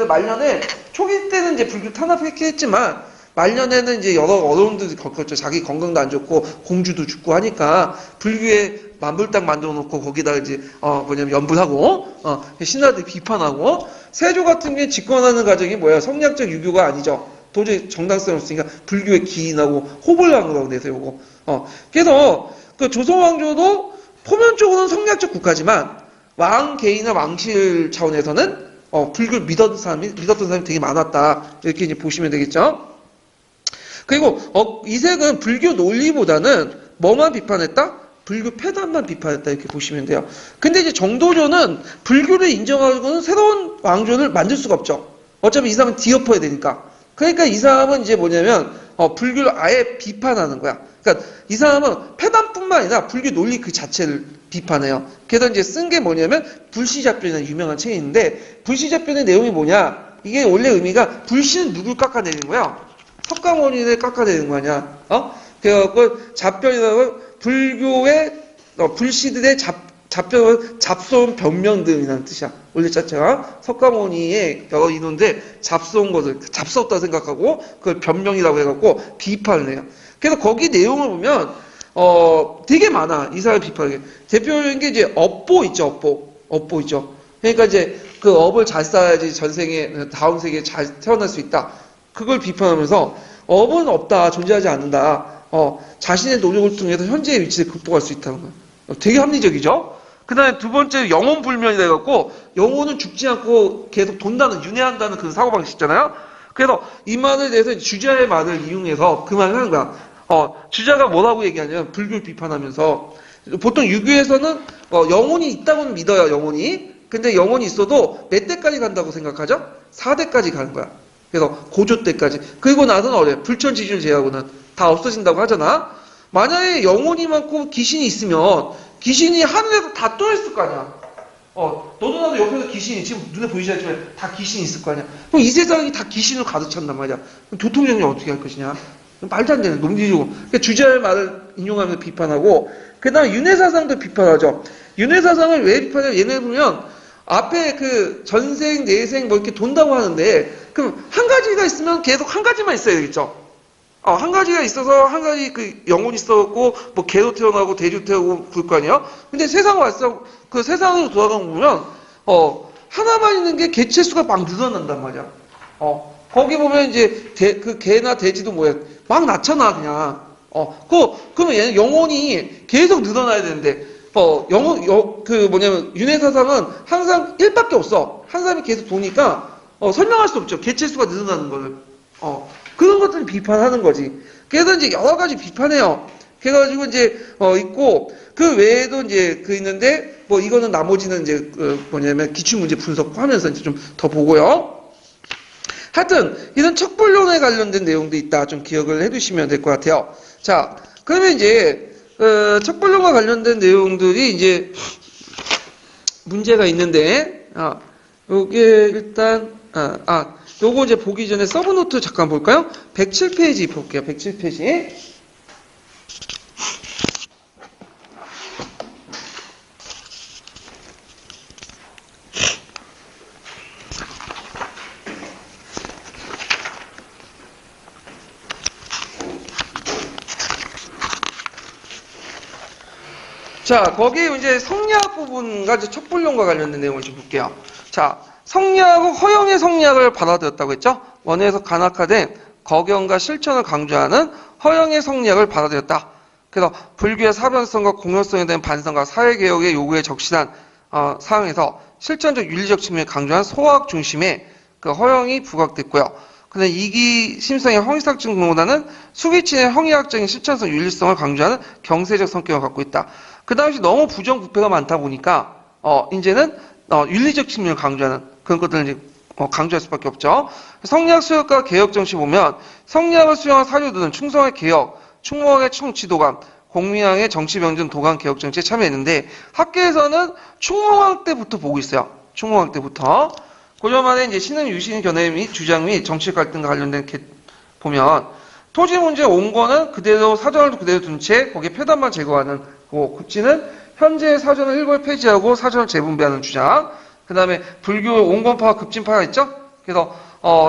말년에 초기 때는 이제 불교 탄압했지만 말년에는 이제 여러 어려움들이 겪었죠. 자기 건강도 안 좋고 공주도 죽고 하니까 불교에 만불당 만들어 놓고 거기다 이제 뭐냐면 연불하고 신하들 비판하고 세조 같은 경우에 집권하는 과정이 뭐야? 성리학적 유교가 아니죠. 도저히 정당성이 없으니까 불교에 기인하고 호불호 한 거라고 내세우고 그래서 그 조선 왕조도 표면적으로는 성리학적 국가지만 왕 개인이나 왕실 차원에서는 불교를 믿었던 사람이 되게 많았다. 이렇게 이제 보시면 되겠죠. 그리고 이색은 불교 논리보다는 뭐만 비판했다? 불교 폐단만 비판했다. 이렇게 보시면 돼요. 근데 이제 정도조는 불교를 인정하고는 새로운 왕조를 만들 수가 없죠. 어차피 이 사람은 뒤엎어야 되니까. 그러니까 이 사람은 이제 뭐냐면 불교를 아예 비판하는 거야. 그러니까 이 사람은 폐단뿐만 아니라 불교 논리 그 자체를 비판해요. 그래서 이제 쓴 게 뭐냐면 불시잡변이라는 유명한 책이 있는데 불시잡변의 내용이 뭐냐? 이게 원래 의미가 불시는 누굴 깎아내리는 거야? 석가모니를 깎아내리는 거 아니야? 그래갖고 잡변이라고 불교의 불시들의 잡변은 잡소온 변명들이라는 뜻이야. 원래 자체가 석가모니의 여러 인원인데 잡소온 것을 잡소었다 생각하고 그걸 변명이라고 해갖고 비판을 해요. 그래서 거기 내용을 보면 되게 많아. 이 사람 비판이. 대표적인 게 이제 업보 있죠. 업보 있죠. 그러니까 이제 그 업을 잘 쌓아야지 전생에 다음 세계에 잘 태어날 수 있다. 그걸 비판하면서 업은 없다. 존재하지 않는다. 자신의 노력을 통해서 현재의 위치를 극복할 수 있다는 거예요. 되게 합리적이죠? 그 다음에 두 번째 영혼불면이라 해갖고 영혼은 죽지 않고 계속 돈다는 윤회한다는 그 사고방식이잖아요. 그래서 이 말에 대해서 주자의 말을 이용해서 그 말을 하는 거야. 주자가 뭐라고 얘기하냐면 불교를 비판하면서 보통 유교에서는 영혼이 있다고는 믿어요. 영혼이. 근데 영혼이 있어도 몇 대까지 간다고 생각하죠? 4대까지 가는 거야. 그래서 고조 때까지. 그리고 나서는 어려요. 불천지줄 제하고는 다 없어진다고 하잖아. 만약에 영혼이 많고 귀신이 있으면 귀신이 하늘에서 다 떠있을 거 아니야. 너도 나도 옆에서 귀신이 지금 눈에 보이지 않지만 다 귀신이 있을 거 아니야. 그럼 이 세상이 다 귀신으로 가득 찼단 말이야. 그럼 교통정리 어떻게 할 것이냐. 말도 안 되는 논리적으로. 그러니까 주자의 말을 인용하면서 비판하고 그 다음에 윤회사상도 비판하죠. 윤회사상을 왜 비판해요? 얘네 보면 앞에 그 전생, 내생 뭐 이렇게 돈다고 하는데 그럼 한 가지가 있으면 계속 한 가지만 있어야 되겠죠. 한 가지가 있어서 한 가지 그 영혼이 있어갖고 뭐 개도 태어나고 돼지도 태어나고 그럴 거 아니에요? 근데 세상 왔어. 그 세상으로 돌아가 보면 하나만 있는 게 개체수가 막 늘어난단 말이야. 거기 보면 이제 그 개나 돼지도 뭐야 막 낳잖아 그냥. 그러면 얘는 영혼이 계속 늘어나야 되는데 그 뭐냐면 윤회사상은 항상 1밖에 없어. 한 사람이 계속 도니까 설명할 수 없죠. 개체수가 늘어나는 거를. 그런 것들을 비판하는 거지. 그래서 이제 여러 가지 비판해요. 그래가지고 이제 있고 그 외에도 이제 그 있는데 뭐 이거는 나머지는 이제 뭐냐면 기출문제 분석하면서 이제 좀 더 보고요. 하여튼 이런 척불론에 관련된 내용도 있다. 좀 기억을 해두시면 될 것 같아요. 자, 그러면 이제 척불론과 관련된 내용들이 이제 문제가 있는데 요게 일단 요거 이제 보기 전에 서브노트 잠깐 볼까요? 107페이지 볼게요. 107페이지. 자, 거기 이제 성리학 부분과 이제 척불론과 관련된 내용을 좀 볼게요. 자, 성리학은 허영의 성리학을 받아들였다고 했죠? 원에서 간악화된 거경과 실천을 강조하는 허영의 성리학을 받아들였다. 그래서 불교의 사변성과 공효성에 대한 반성과 사회개혁의 요구에 적신한 상황에서 실천적 윤리적 측면을 강조한 소학 중심의 그 허영이 부각됐고요. 근데 이기 심성의 허위학 증보보다는 수기친의 형이학적인 실천성 윤리성을 강조하는 경세적 성격을 갖고 있다. 그 당시 너무 부정부패가 많다 보니까 이제는 윤리적 측면을 강조하는 그런 것들을 이제 강조할 수밖에 없죠. 성리학 수역과 개혁 정치 보면 성리학을 수용한 사료들은 충성의 개혁, 충무왕의 청취도감, 공미왕의 정치병준 도감 개혁 정치에 참여했는데 학계에서는 충무왕 때부터 보고 있어요. 충무왕 때부터. 고려말에 이제 신흥 유신 견해 및 주장 및 정치 갈등과 관련된 보면 토지 문제 온건은 그대로 사전을 그대로 둔 채 거기에 표단만 제거하는 고 급지는 현재 사전을 일괄 폐지하고 사전을 재분배하는 주장. 그 다음에 불교 온건파와 급진파가 있죠. 그래서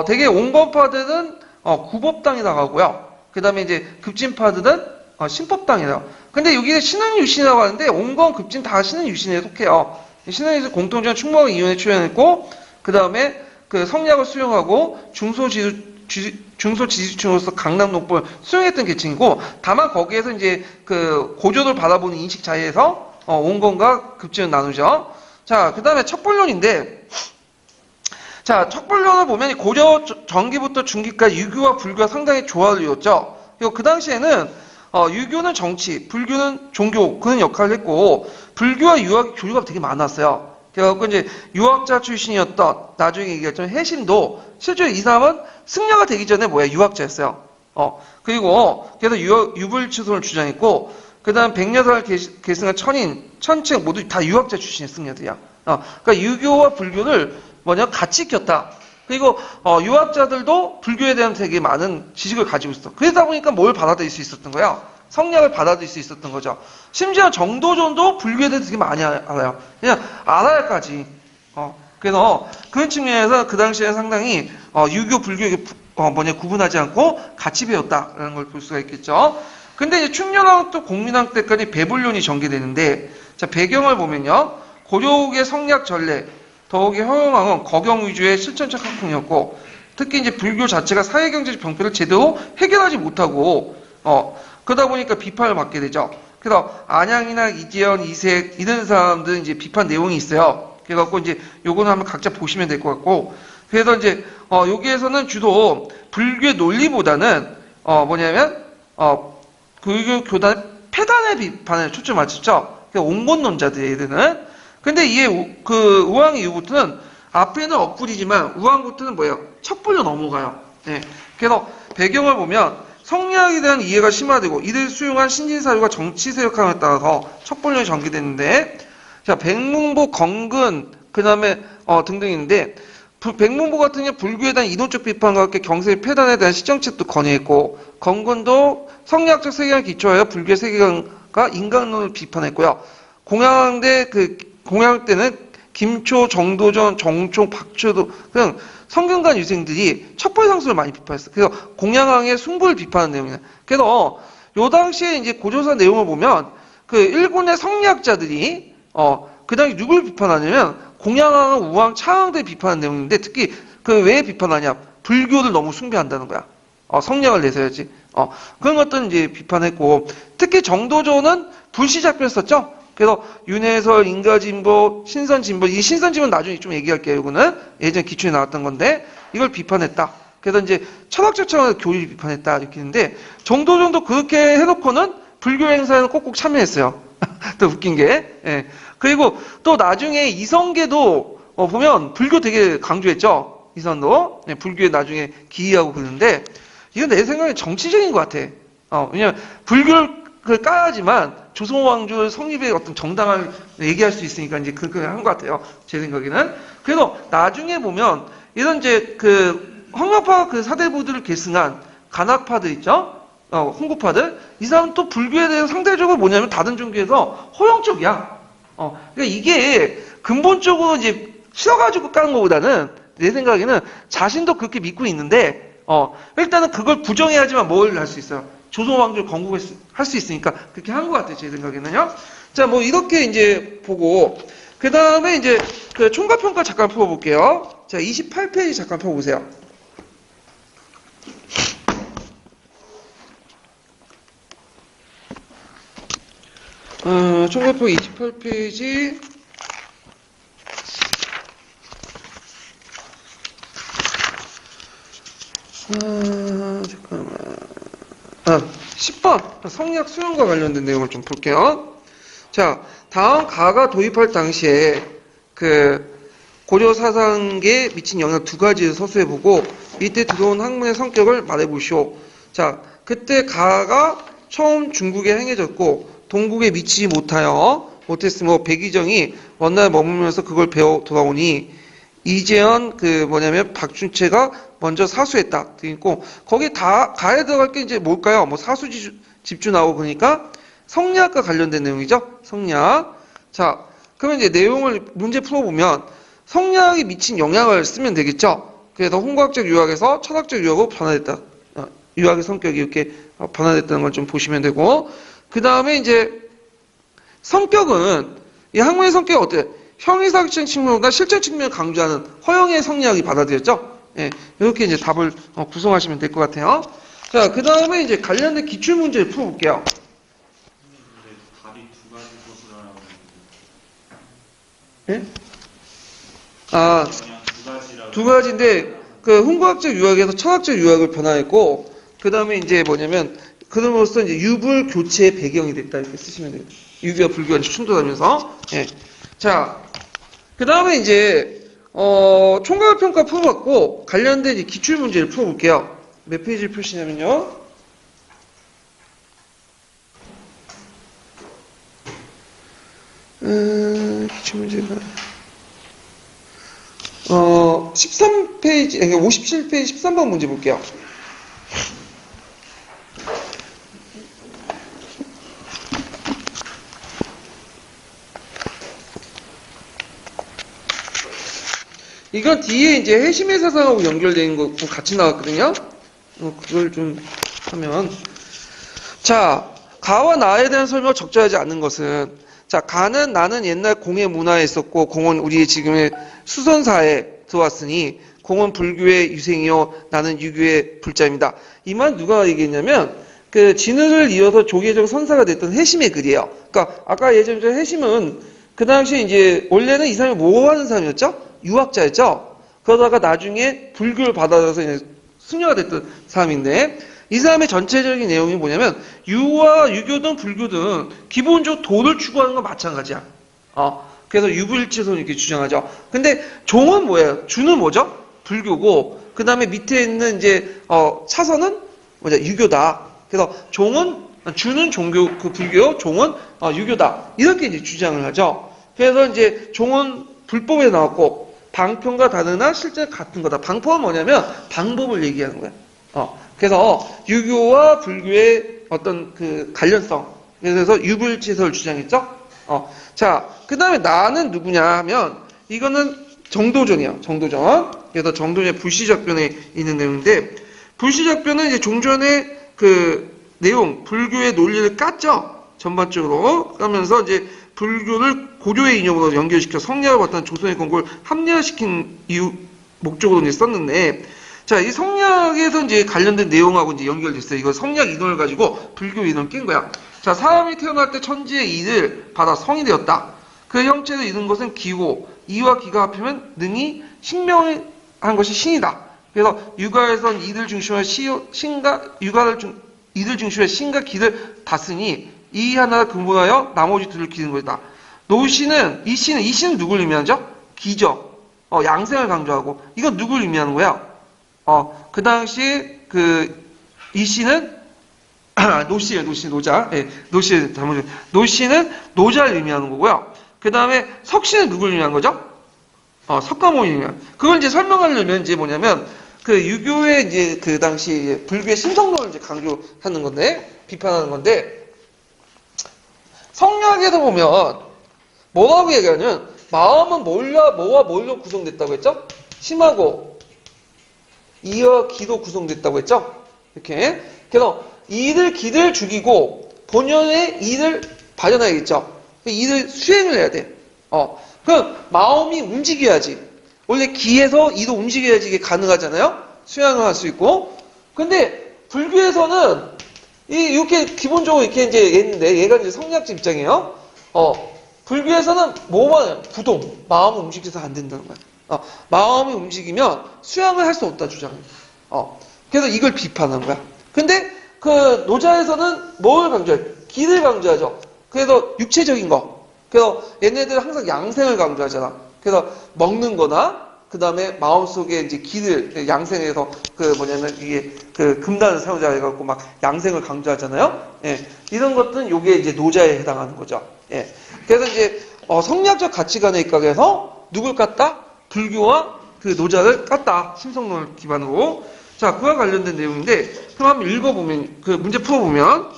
되게 온건파들은 구법당에 나가고요. 그 다음에 이제 급진파들은 신법당에 나가요. 근데 여기는 신흥유신이라고 하는데 온건 급진 다 신흥유신에 속해요. 신흥유신 공통적인 충무하고 이윤에 출연했고 그 다음에 그 성리학을 수용하고 중소지주층으로서 강남 농법을 수용했던 계층이고 다만 거기에서 이제 그 고조를 바라보는 인식 차이에서 온건과 급진을 나누죠. 자, 그 다음에 척벌론인데 자, 척벌론을 보면 고려 전기부터 중기까지 유교와 불교가 상당히 조화를 이뤘죠. 그리고 그 당시에는 유교는 정치, 불교는 종교 그런 역할을 했고 불교와 유학의 교류가 되게 많았어요. 그래갖고 이제 유학자 출신이었던 나중에 얘기했던 해심도 실제로 이 사람은 승려가 되기 전에 유학자였어요. 그리고 그래서 유불치손을 주장했고 그다음 백려사를 계승한 천칭 모두 다 유학자 출신의 승려들이야. 그러니까 유교와 불교를 같이 꼈다. 그리고 유학자들도 불교에 대한 되게 많은 지식을 가지고 있어. 그러다 보니까 뭘 받아들일 수 있었던 거야? 성리학을 받아들일 수 있었던 거죠. 심지어 정도전도 불교에 대해서 되게 많이 알아요. 그냥 알아야까지. 그래서 그런 측면에서 그 당시에 상당히 유교, 불교 구분하지 않고 같이 배웠다라는 걸 볼 수가 있겠죠. 근데 이제 충렬왕부터 공민왕 때까지 배불론이 전개되는데 자 배경을 보면요. 고려국의 성리학 전례 더욱이 허용왕은 거경 위주의 실천적 학풍이었고 특히 이제 불교 자체가 사회경제적 병폐를 제대로 해결하지 못하고 그러다 보니까 비판을 받게 되죠. 그래서 안양이나 이재현, 이색 이런 사람들은 이제 비판 내용이 있어요. 그래갖고 이제 요거는 한번 각자 보시면 될 것 같고 그래서 이제 여기에서는 주로 불교의 논리보다는 불교 교단의 폐단의 비판에 초점을 맞췄죠. 온건론자들이 얘들은. 근데 이게 우왕 이후부터는 앞에는 엇불이지만 우왕부터는 척불로 넘어가요. 네. 그래서 배경을 보면 성리학에 대한 이해가 심화되고 이를 수용한 신진사유가 정치 세력화에 따라서 척불론이 전개됐는데 자 백문보, 건근 그 다음에 등등인데 백문보 같은 경우 불교에 대한 이론적 비판과 함께 경세의 폐단에 대한 시정책도 건의했고 건근도 성리학적 세계관에 기초하여 불교의 세계관과 인간론을 비판했고요. 공양 때는 김초, 정도전, 정총, 박초도 그냥 성균관 유생들이 척벌상수를 많이 비판했어요. 그래서 공양왕의 숭부를 비판하는 내용이에요. 그래서 요 당시에 이제 고조사 내용을 보면 그 일본의 성리학자들이 그 당시 누굴 비판하냐면 공양왕은 우왕, 차왕들 비판하는 내용인데 특히 그 왜 비판하냐? 불교를 너무 숭배한다는 거야. 성리학을 내세워야지. 그런 것들은 이제 비판했고 특히 정도전은 불시작변했었죠. 그래서 윤회설, 인가진보, 신선진보, 이 신선진보는 나중에 좀 얘기할게요. 이거는 예전에 기초에 나왔던 건데 이걸 비판했다. 그래서 이제 철학적 차원에서 교리를 비판했다 이렇게 했는데 정도전도 그렇게 해놓고는 불교 행사에는 꼭꼭 참여했어요. 또 웃긴 게. 예. 그리고 또 나중에 이성계도 보면 불교 되게 강조했죠. 이성도 불교에 나중에 기이하고 그러는데 이건 내 생각에 정치적인 것 같아. 왜냐면 불교를 까야지만 조선왕조 성립의 어떤 정당을 얘기할 수 있으니까 이제 그렇게 한 것 같아요. 제 생각에는. 그래서 나중에 보면 이런 이제 황학파 사대부들을 계승한 간학파들 있죠? 홍구파들. 이 사람은 또 불교에 대해서 상대적으로 뭐냐면 다른 종교에서 허용적이야. 그러니까 이게 근본적으로 이제 싫어가지고 까는 것보다는 내 생각에는 자신도 그렇게 믿고 있는데, 일단은 그걸 부정해야지만 뭘 할 수 있어요? 조선 왕조를 건국할 수 있으니까 그렇게 한 것 같아요. 제 생각에는요. 자, 이렇게 이제 보고, 그 다음에 이제 총괄평가 잠깐 풀어볼게요. 자, 28페이지 잠깐 펴보세요. 총괄평 28페이지. 잠깐만. 10번 성리학 수용과 관련된 내용을 좀 볼게요. 자, 다음 가가 도입할 당시에 고려 사상계에 미친 영향 두 가지를 서술해보고 밑에 들어온 학문의 성격을 말해보시오. 자, 그때 가가 처음 중국에 행해졌고 동국에 미치지 못했으므로 백의정이 원나라에 머물면서 그걸 배워 돌아오니 이재현 박춘채가 먼저 사수했다. 그리고 거기 다 가에 들어갈 게 이제 뭘까요? 사수 집주 나오고 그러니까 성리학과 관련된 내용이죠. 성리학. 자, 그러면 이제 내용을 문제 풀어보면 성리학이 미친 영향을 쓰면 되겠죠. 그래서 홍과학적 유학에서 철학적 유학으로 변화됐다. 유학의 성격이 이렇게 변화됐다는 걸 좀 보시면 되고 그 다음에 이제 성격은 이 학문의 성격이 어때요? 형이상식 측면보다 실적 측면을 강조하는 허영의 성리학이 받아들였죠. 예, 이렇게 이제 답을 구성하시면 될 것 같아요. 자, 그 다음에 이제 관련된 기출 문제를 풀어볼게요. 답이 두 가지 것이라고 예? 아, 그냥 두 가지라고. 두 가지인데 그 훈구학적 유학에서 철학적 유학을 변화했고 그 다음에 이제 뭐냐면 그럼으로써 이제 유불 교체의 배경이 됐다 이렇게 쓰시면 돼요. 유교와 불교가 충돌하면서. 예. 자, 그 다음에 이제 총괄평가 풀어봤고 관련된 이제 기출 문제를 풀어볼게요. 몇 페이지를 푸시냐면요. 기출 문제가 13페이지, 57페이지 13번 문제 볼게요. 이건 뒤에 이제 해심의 사상하고 연결된 거 같이 나왔거든요. 그걸 좀 하면. 자, 가와 나에 대한 설명을 적절하지 않는 것은, 자, 가는 나는 옛날 공의 문화에 있었고, 공은 우리 지금의 수선사에 들어왔으니, 공은 불교의 유생이요, 나는 유교의 불자입니다. 이 말 누가 얘기했냐면, 그 진을을 이어서 조계적 선사가 됐던 해심의 글이에요. 그러니까 아까 예전에 해심은 그 당시에 이제 원래는 이 사람이 뭐 하는 사람이었죠? 유학자였죠. 그러다가 나중에 불교를 받아들여서 이제 수녀가 됐던 사람인데 이 사람의 전체적인 내용이 뭐냐면 유와 유교든 불교든 기본적으로 도를 추구하는 건 마찬가지야. 그래서 유불일체선 이렇게 주장하죠. 근데 종은 뭐예요? 주는 뭐죠? 불교고 그 다음에 밑에 있는 이제 차선은 뭐죠? 유교다. 그래서 주는 종교 그 불교, 종은 유교다. 이렇게 이제 주장을 하죠. 그래서 이제 종은 불법에 나왔고 방편과 다르나 실제 같은 거다. 방법은 뭐냐면 방법을 얘기하는 거야. 그래서 유교와 불교의 어떤 그 관련성. 그래서 유불치설을 주장했죠. 자, 그 다음에 나는 누구냐 하면 이거는 정도전이야. 정도전. 그래서 정도전의 불시적변에 있는 내용인데 불시적변은 이제 종전의 그 내용, 불교의 논리를 깠죠. 전반적으로. 그러면서 이제 불교를 고조의 이념으로 연결시켜 성리학을 바탕 조선의 건국을 합리화시킨 이유, 목적으로 이제 썼는데, 자, 이 성리학에서 이제 관련된 내용하고 이제 연결됐어요. 이거 성리학 이론을 가지고 불교 이론을 낀 거야. 자, 사람이 태어날 때 천지의 이를 받아 성이 되었다. 그 형체를 이룬 것은 기고, 이와 기가 합하면 능히 신명을 한 것이 신이다. 그래서 육아에선 이들 중심으로 이들 중심으로 신과 기를 다스니 이 하나를 근본하여 나머지 둘을 기른 것이다. 이 씨는 누굴 의미하죠? 기죠. 양생을 강조하고 이건 누굴 의미하는 거야? 그 당시 이 씨는 노씨예요. 노자. 예, 노씨 잘못. 노씨는 노자를 의미하는 거고요. 그 다음에 석씨는 누굴 의미하는 거죠? 석가모니 의미하는. 그걸 이제 설명하려면 이제 뭐냐면 그 유교의 이제 그 당시 불교의 신성론을 이제 강조하는 건데 비판하는 건데. 성리학에서 보면 뭐라고 얘기하냐면 마음은 뭐와 뭘로 구성됐다고 했죠? 심하고 이와 기도 구성됐다고 했죠? 이렇게. 그래서 이들 기를 죽이고 본연의 이를 발현해야겠죠? 이를 수행을 해야 돼. 그럼 마음이 움직여야지. 원래 기에서 이도 움직여야지 이게 가능하잖아요? 수행을 할 수 있고. 근데 불교에서는 이렇게 기본적으로 이렇게 이제 했는데 얘가 이제 성리학자 입장이에요. 불교에서는 뭐만 부동, 마음을 움직여서 안 된다는 거야. 마음이 움직이면 수양을 할 수 없다 주장해요. 그래서 이걸 비판한 거야. 근데 그 노자에서는 뭘 강조해? 기를 강조하죠. 그래서 육체적인 거. 그래서 얘네들은 항상 양생을 강조하잖아. 그래서 먹는 거나 그 다음에 마음속에 이제 기를 양생해서 이게 금단을 사용자 해갖고 막 양생을 강조하잖아요. 예. 이런 것들은 요게 이제 노자에 해당하는 거죠. 예. 그래서 이제, 성리학적 가치관에 입각해서 누굴 깠다? 불교와 그 노자를 깠다. 신성론을 기반으로. 자, 그와 관련된 내용인데, 그럼 한번 읽어보면, 그 문제 풀어보면,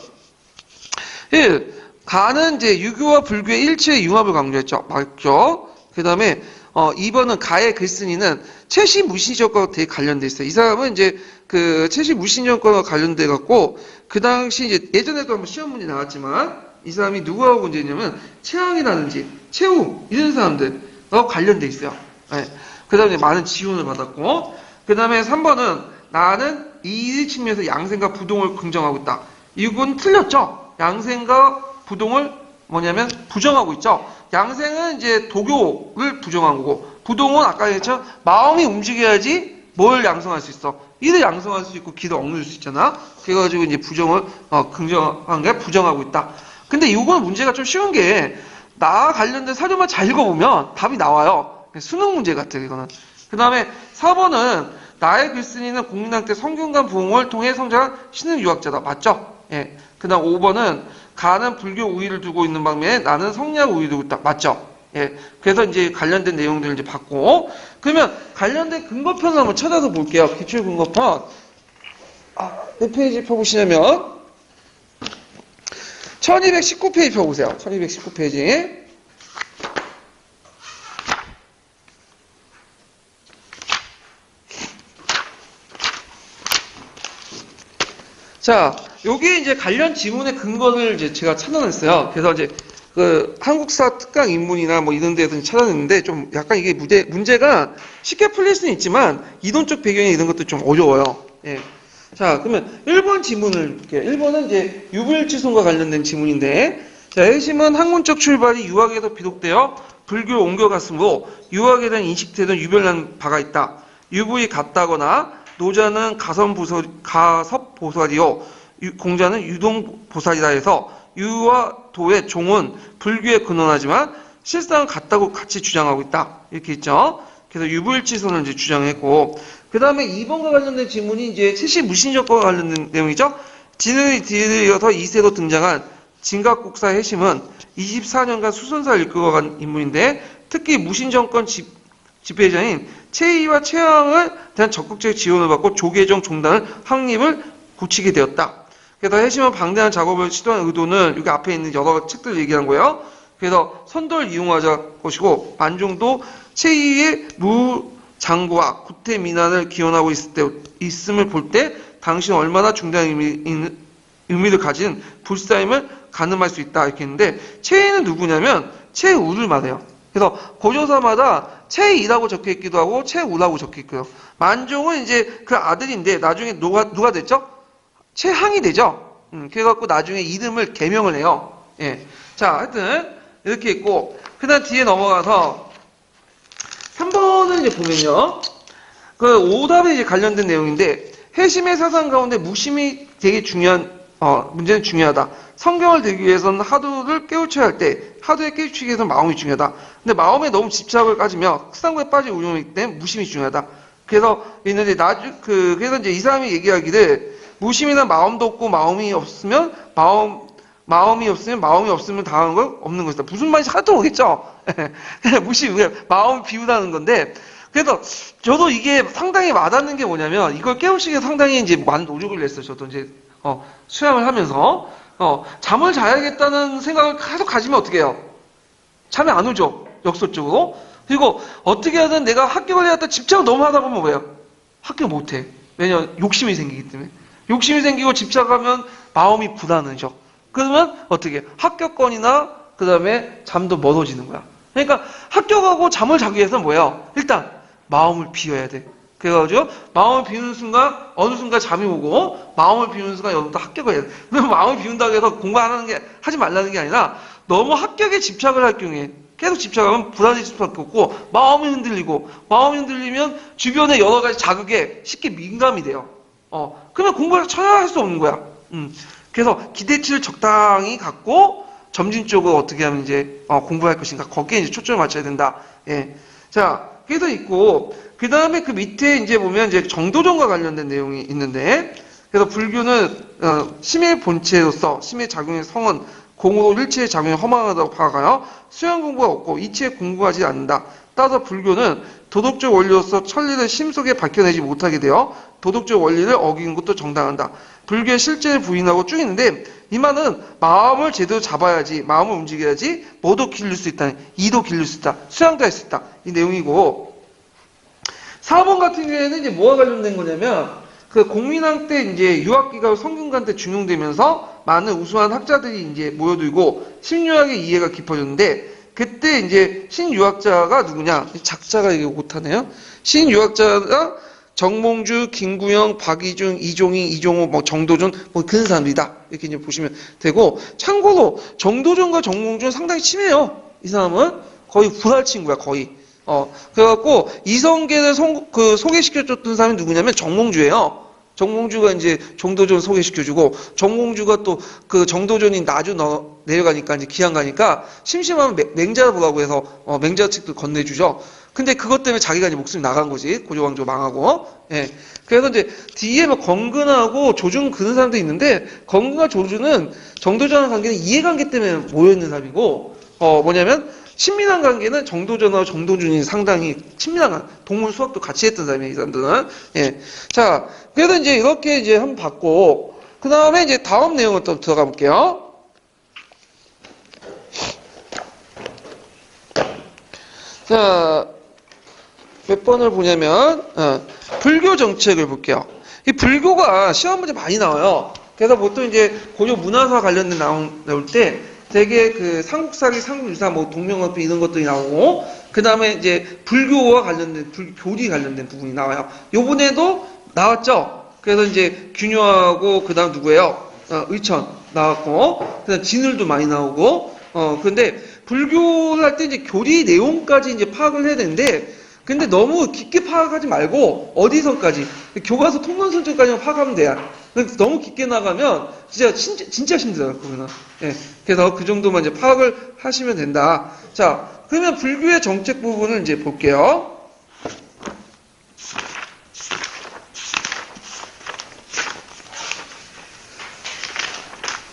1. 가는 이제 유교와 불교의 일체의 융합을 강조했죠. 맞죠? 그 다음에 2번은 가의 글쓴이는 채시 무신시정과 되게 관련돼 있어요. 이 사람은 이제 그 채시 무신시정과 관련돼 갖고 그 당시 이제 예전에도 한번 시험 문제 나왔지만 이 사람이 누구하고 문제냐면 최항이라든지 최우 이런 사람들하고 관련돼 있어요. 네. 그다음에 많은 지원을 받았고 그다음에 3번은 나는 이 측면에서 양생과 부동을 긍정하고 있다. 이건 틀렸죠. 양생과 부동을 뭐냐면 부정하고 있죠. 양생은 이제 도교를 부정한 거고 부동은 아까 얘기했죠. 마음이 움직여야지 뭘 양성할 수 있어. 이를 양성할 수 있고 기를 억누를 수 있잖아. 그래가지고 이제 부정을 긍정한 게 부정하고 있다. 근데 이건 문제가 좀 쉬운 게 나와 관련된 사료만 잘 읽어보면 답이 나와요. 수능 문제 같아요. 이거는. 그 다음에 4번은 나의 글쓴이는 공민왕 때 성균관 부흥을 통해 성장한 신흥 유학자다. 맞죠? 예. 그 다음 5번은 가는 불교 우위를 두고 있는 방면에 나는 성리학 우위를 두고 있다. 맞죠? 예. 그래서 이제 관련된 내용들을 이제 봤고, 그러면 관련된 근거편을 한번 찾아서 볼게요. 기출 근거편. 몇 페이지 펴보시냐면, 1219페이지 펴보세요. 1219페이지. 자, 여기 이제 관련 지문의 근거를 이제 제가 찾아냈어요. 그래서 이제 그 한국사 특강 인문이나 뭐 이런 데에서 찾아냈는데 좀 약간 이게 문제가 쉽게 풀릴 수는 있지만 이론적 배경이 이런 것도 좀 어려워요. 예. 자, 그러면 1번 지문을 볼게요. 1번은 이제 유불치손과 관련된 지문인데, 자, 해심은 학문적 출발이 유학에서 비롯되어 불교로 옮겨갔으므로 유학에 대한 인식태도는 유별난 바가 있다. 유부이 같다거나 노자는 가섭보살이요 공자는 유동보살이다 해서 유와 도의 종은 불교에 근원하지만 실상은 같다고 같이 주장하고 있다. 이렇게 있죠. 그래서 유불치선을 이제 주장했고, 그 다음에 2번과 관련된 질문이 이제 채시 무신적과 관련된 내용이죠. 진을 뒤이어서 2세로 등장한 진각국사 해심은 24년간 수선사를 이끌어간 인물인데 특히 무신정권 집회자인 최이와 최왕을 대한 적극적 지원을 받고 조계종 종단을 확립을 굳히게 되었다. 그래서 해심은 방대한 작업을 시도한 의도는 여기 앞에 있는 여러 책들을 얘기한 거예요. 그래서 선도를 이용하자 것이고 만종도 최이의 무장구와 구태 민환을 기원하고 있음을 볼 때 당신은 얼마나 중대한 의미를 가진 불사임을 가늠할 수 있다 이렇게 했는데 최이는 누구냐면 최우를 말해요. 그래서 고조사마다 최이라고 적혀있기도 하고 최우라고 적혀있고요. 만종은 이제 그 아들인데 나중에 누가 됐죠? 최항이 되죠. 그래갖고 나중에 이름을 개명을 해요. 예. 자, 하여튼 이렇게 있고 그 다음 뒤에 넘어가서 3번을 이제 보면요. 그 오답에 이제 관련된 내용인데 해심의 사상 가운데 무심이 되게 중요한 문제는 중요하다. 성경을 들기 위해서는 하두를 깨우쳐야 할 때 하두에 깨우치기 위해서는 마음이 중요하다. 근데 마음에 너무 집착을 가지면 흑상구에 빠질 우려이기 때문에 무심이 중요하다. 그래서 있는데 그래서 이제 이 사람이 얘기하기를 무심이나 마음도 없고 마음이 없으면 마음이 없으면 당하는 건 없는 것이다. 무슨 말인지 하나도 모르겠죠? 무심, 마음 비우다는 건데, 그래서 저도 이게 상당히 와닿는 게 뭐냐면, 이걸 깨우치기 위해 상당히 이제 많은 노력을 냈어요. 저도 이제, 수양을 하면서, 잠을 자야겠다는 생각을 계속 가지면 어떻게 해요? 잠이 안 오죠? 역설적으로. 그리고 어떻게 하든 내가 합격을 해야 돼 집착을 너무 하다 보면 뭐예요? 합격 못 해. 왜냐면 욕심이 생기기 때문에. 욕심이 생기고 집착하면 마음이 불안해져. 그러면 어떻게 합격권이나 그 다음에 잠도 멀어지는 거야. 그러니까 합격하고 잠을 자기 위해서는 뭐예요? 일단 마음을 비워야 돼. 그래가지고 마음을 비우는 순간 어느 순간 잠이 오고 마음을 비우는 순간 여러분도 합격을 해야 돼. 그러면 마음을 비운다고 해서 공부 안 하는 게 하지 말라는 게 아니라 너무 합격에 집착을 할 경우에 계속 집착하면 불안해질 수밖에 없고 마음이 흔들리면 주변의 여러 가지 자극에 쉽게 민감이 돼요. 그러면 공부를 전혀 할 수 없는 거야. 그래서 기대치를 적당히 갖고 점진적으로 어떻게 하면 이제 공부할 것인가 거기에 이제 초점을 맞춰야 된다. 예. 자, 그래서 있고 그 다음에 그 밑에 이제 보면 이제 정도전과 관련된 내용이 있는데 그래서 불교는 심의 본체로서 심의 작용의 성은 공으로 일체의 작용이 허망하다고 파악하여 수양 공부가 없고 이체에 공부하지 않는다. 따라서 불교는 도덕적 원리로서 천리를 심속에 밝혀내지 못하게 되어 도덕적 원리를 어기는 것도 정당한다. 불교의 실제를 부인하고 쭉 있는데 이 말은 마음을 제대로 잡아야지, 마음을 움직여야지 뭐도 길릴 수 있다. 이도 길릴 수 있다. 수양도 할 수 있다. 이 내용이고 4번 같은 경우에는 이제 뭐와 관련된 거냐면 그 공민왕 때 이제 유학기가 성균관 때 중용되면서 많은 우수한 학자들이 이제 모여들고 신유학의 이해가 깊어졌는데 그때 이제 신유학자가 누구냐? 작자가 이게 못하네요. 신유학자가 정몽주, 김구영, 박이중, 이종희, 이종호, 뭐 정도전 뭐 그런 사람들이다. 이렇게 이제 보시면 되고 참고로 정도전과 정몽주는 상당히 친해요. 이 사람은 거의 불알 친구야, 거의. 그래갖고 이성계를 소개시켜줬던 사람이 누구냐면 정몽주예요. 정몽주가 이제 정도전 소개시켜주고 정몽주가 또 그 정도전이 나주 내려가니까 이제 기양 가니까 심심하면 맹자 보라고 해서 맹자 책도 건네주죠. 근데 그것 때문에 자기가 이제 목숨이 나간 거지. 고조왕조 망하고. 예. 그래서 이제 뒤에 뭐 건근하고 조준 그런 사람도 있는데 건근과 조준은 정도전과 관계는 이해관계 때문에 모여있는 사람이고 뭐냐면 친밀한 관계는 정도전하고 정도준이 상당히 친밀한 동문 수학도 같이 했던 사람이에요, 이 사람들은. 예. 자, 그래서 이제 이렇게 이제 한번 봤고, 그 다음에 이제 다음 내용을 또 들어가 볼게요. 자, 몇 번을 보냐면, 불교 정책을 볼게요. 이 불교가 시험 문제 많이 나와요. 그래서 보통 이제 고려 문화사 관련된 나올 때, 되게 그 삼국사기, 삼국유사, 뭐 동명업비 이런 것들이 나오고, 그 다음에 이제 불교와 관련된, 교리 관련된 부분이 나와요. 요번에도 나왔죠? 그래서 이제 균요하고, 그 다음 누구예요? 의천 나왔고, 그 다음 진을도 많이 나오고, 근데 불교를 할 때 이제 교리 내용까지 이제 파악을 해야 되는데, 근데 너무 깊게 파악하지 말고, 어디서까지, 교과서 통론순증까지만 파악하면 돼요. 너무 깊게 나가면 진짜 힘들어요, 그거는. 예. 그래서 그 정도만 이제 파악을 하시면 된다. 자, 그러면 불교의 정책 부분을 이제 볼게요.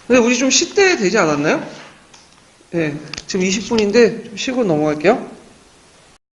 근데 우리 좀 쉴 때 되지 않았나요? 예. 지금 20분인데 좀 쉬고 넘어갈게요.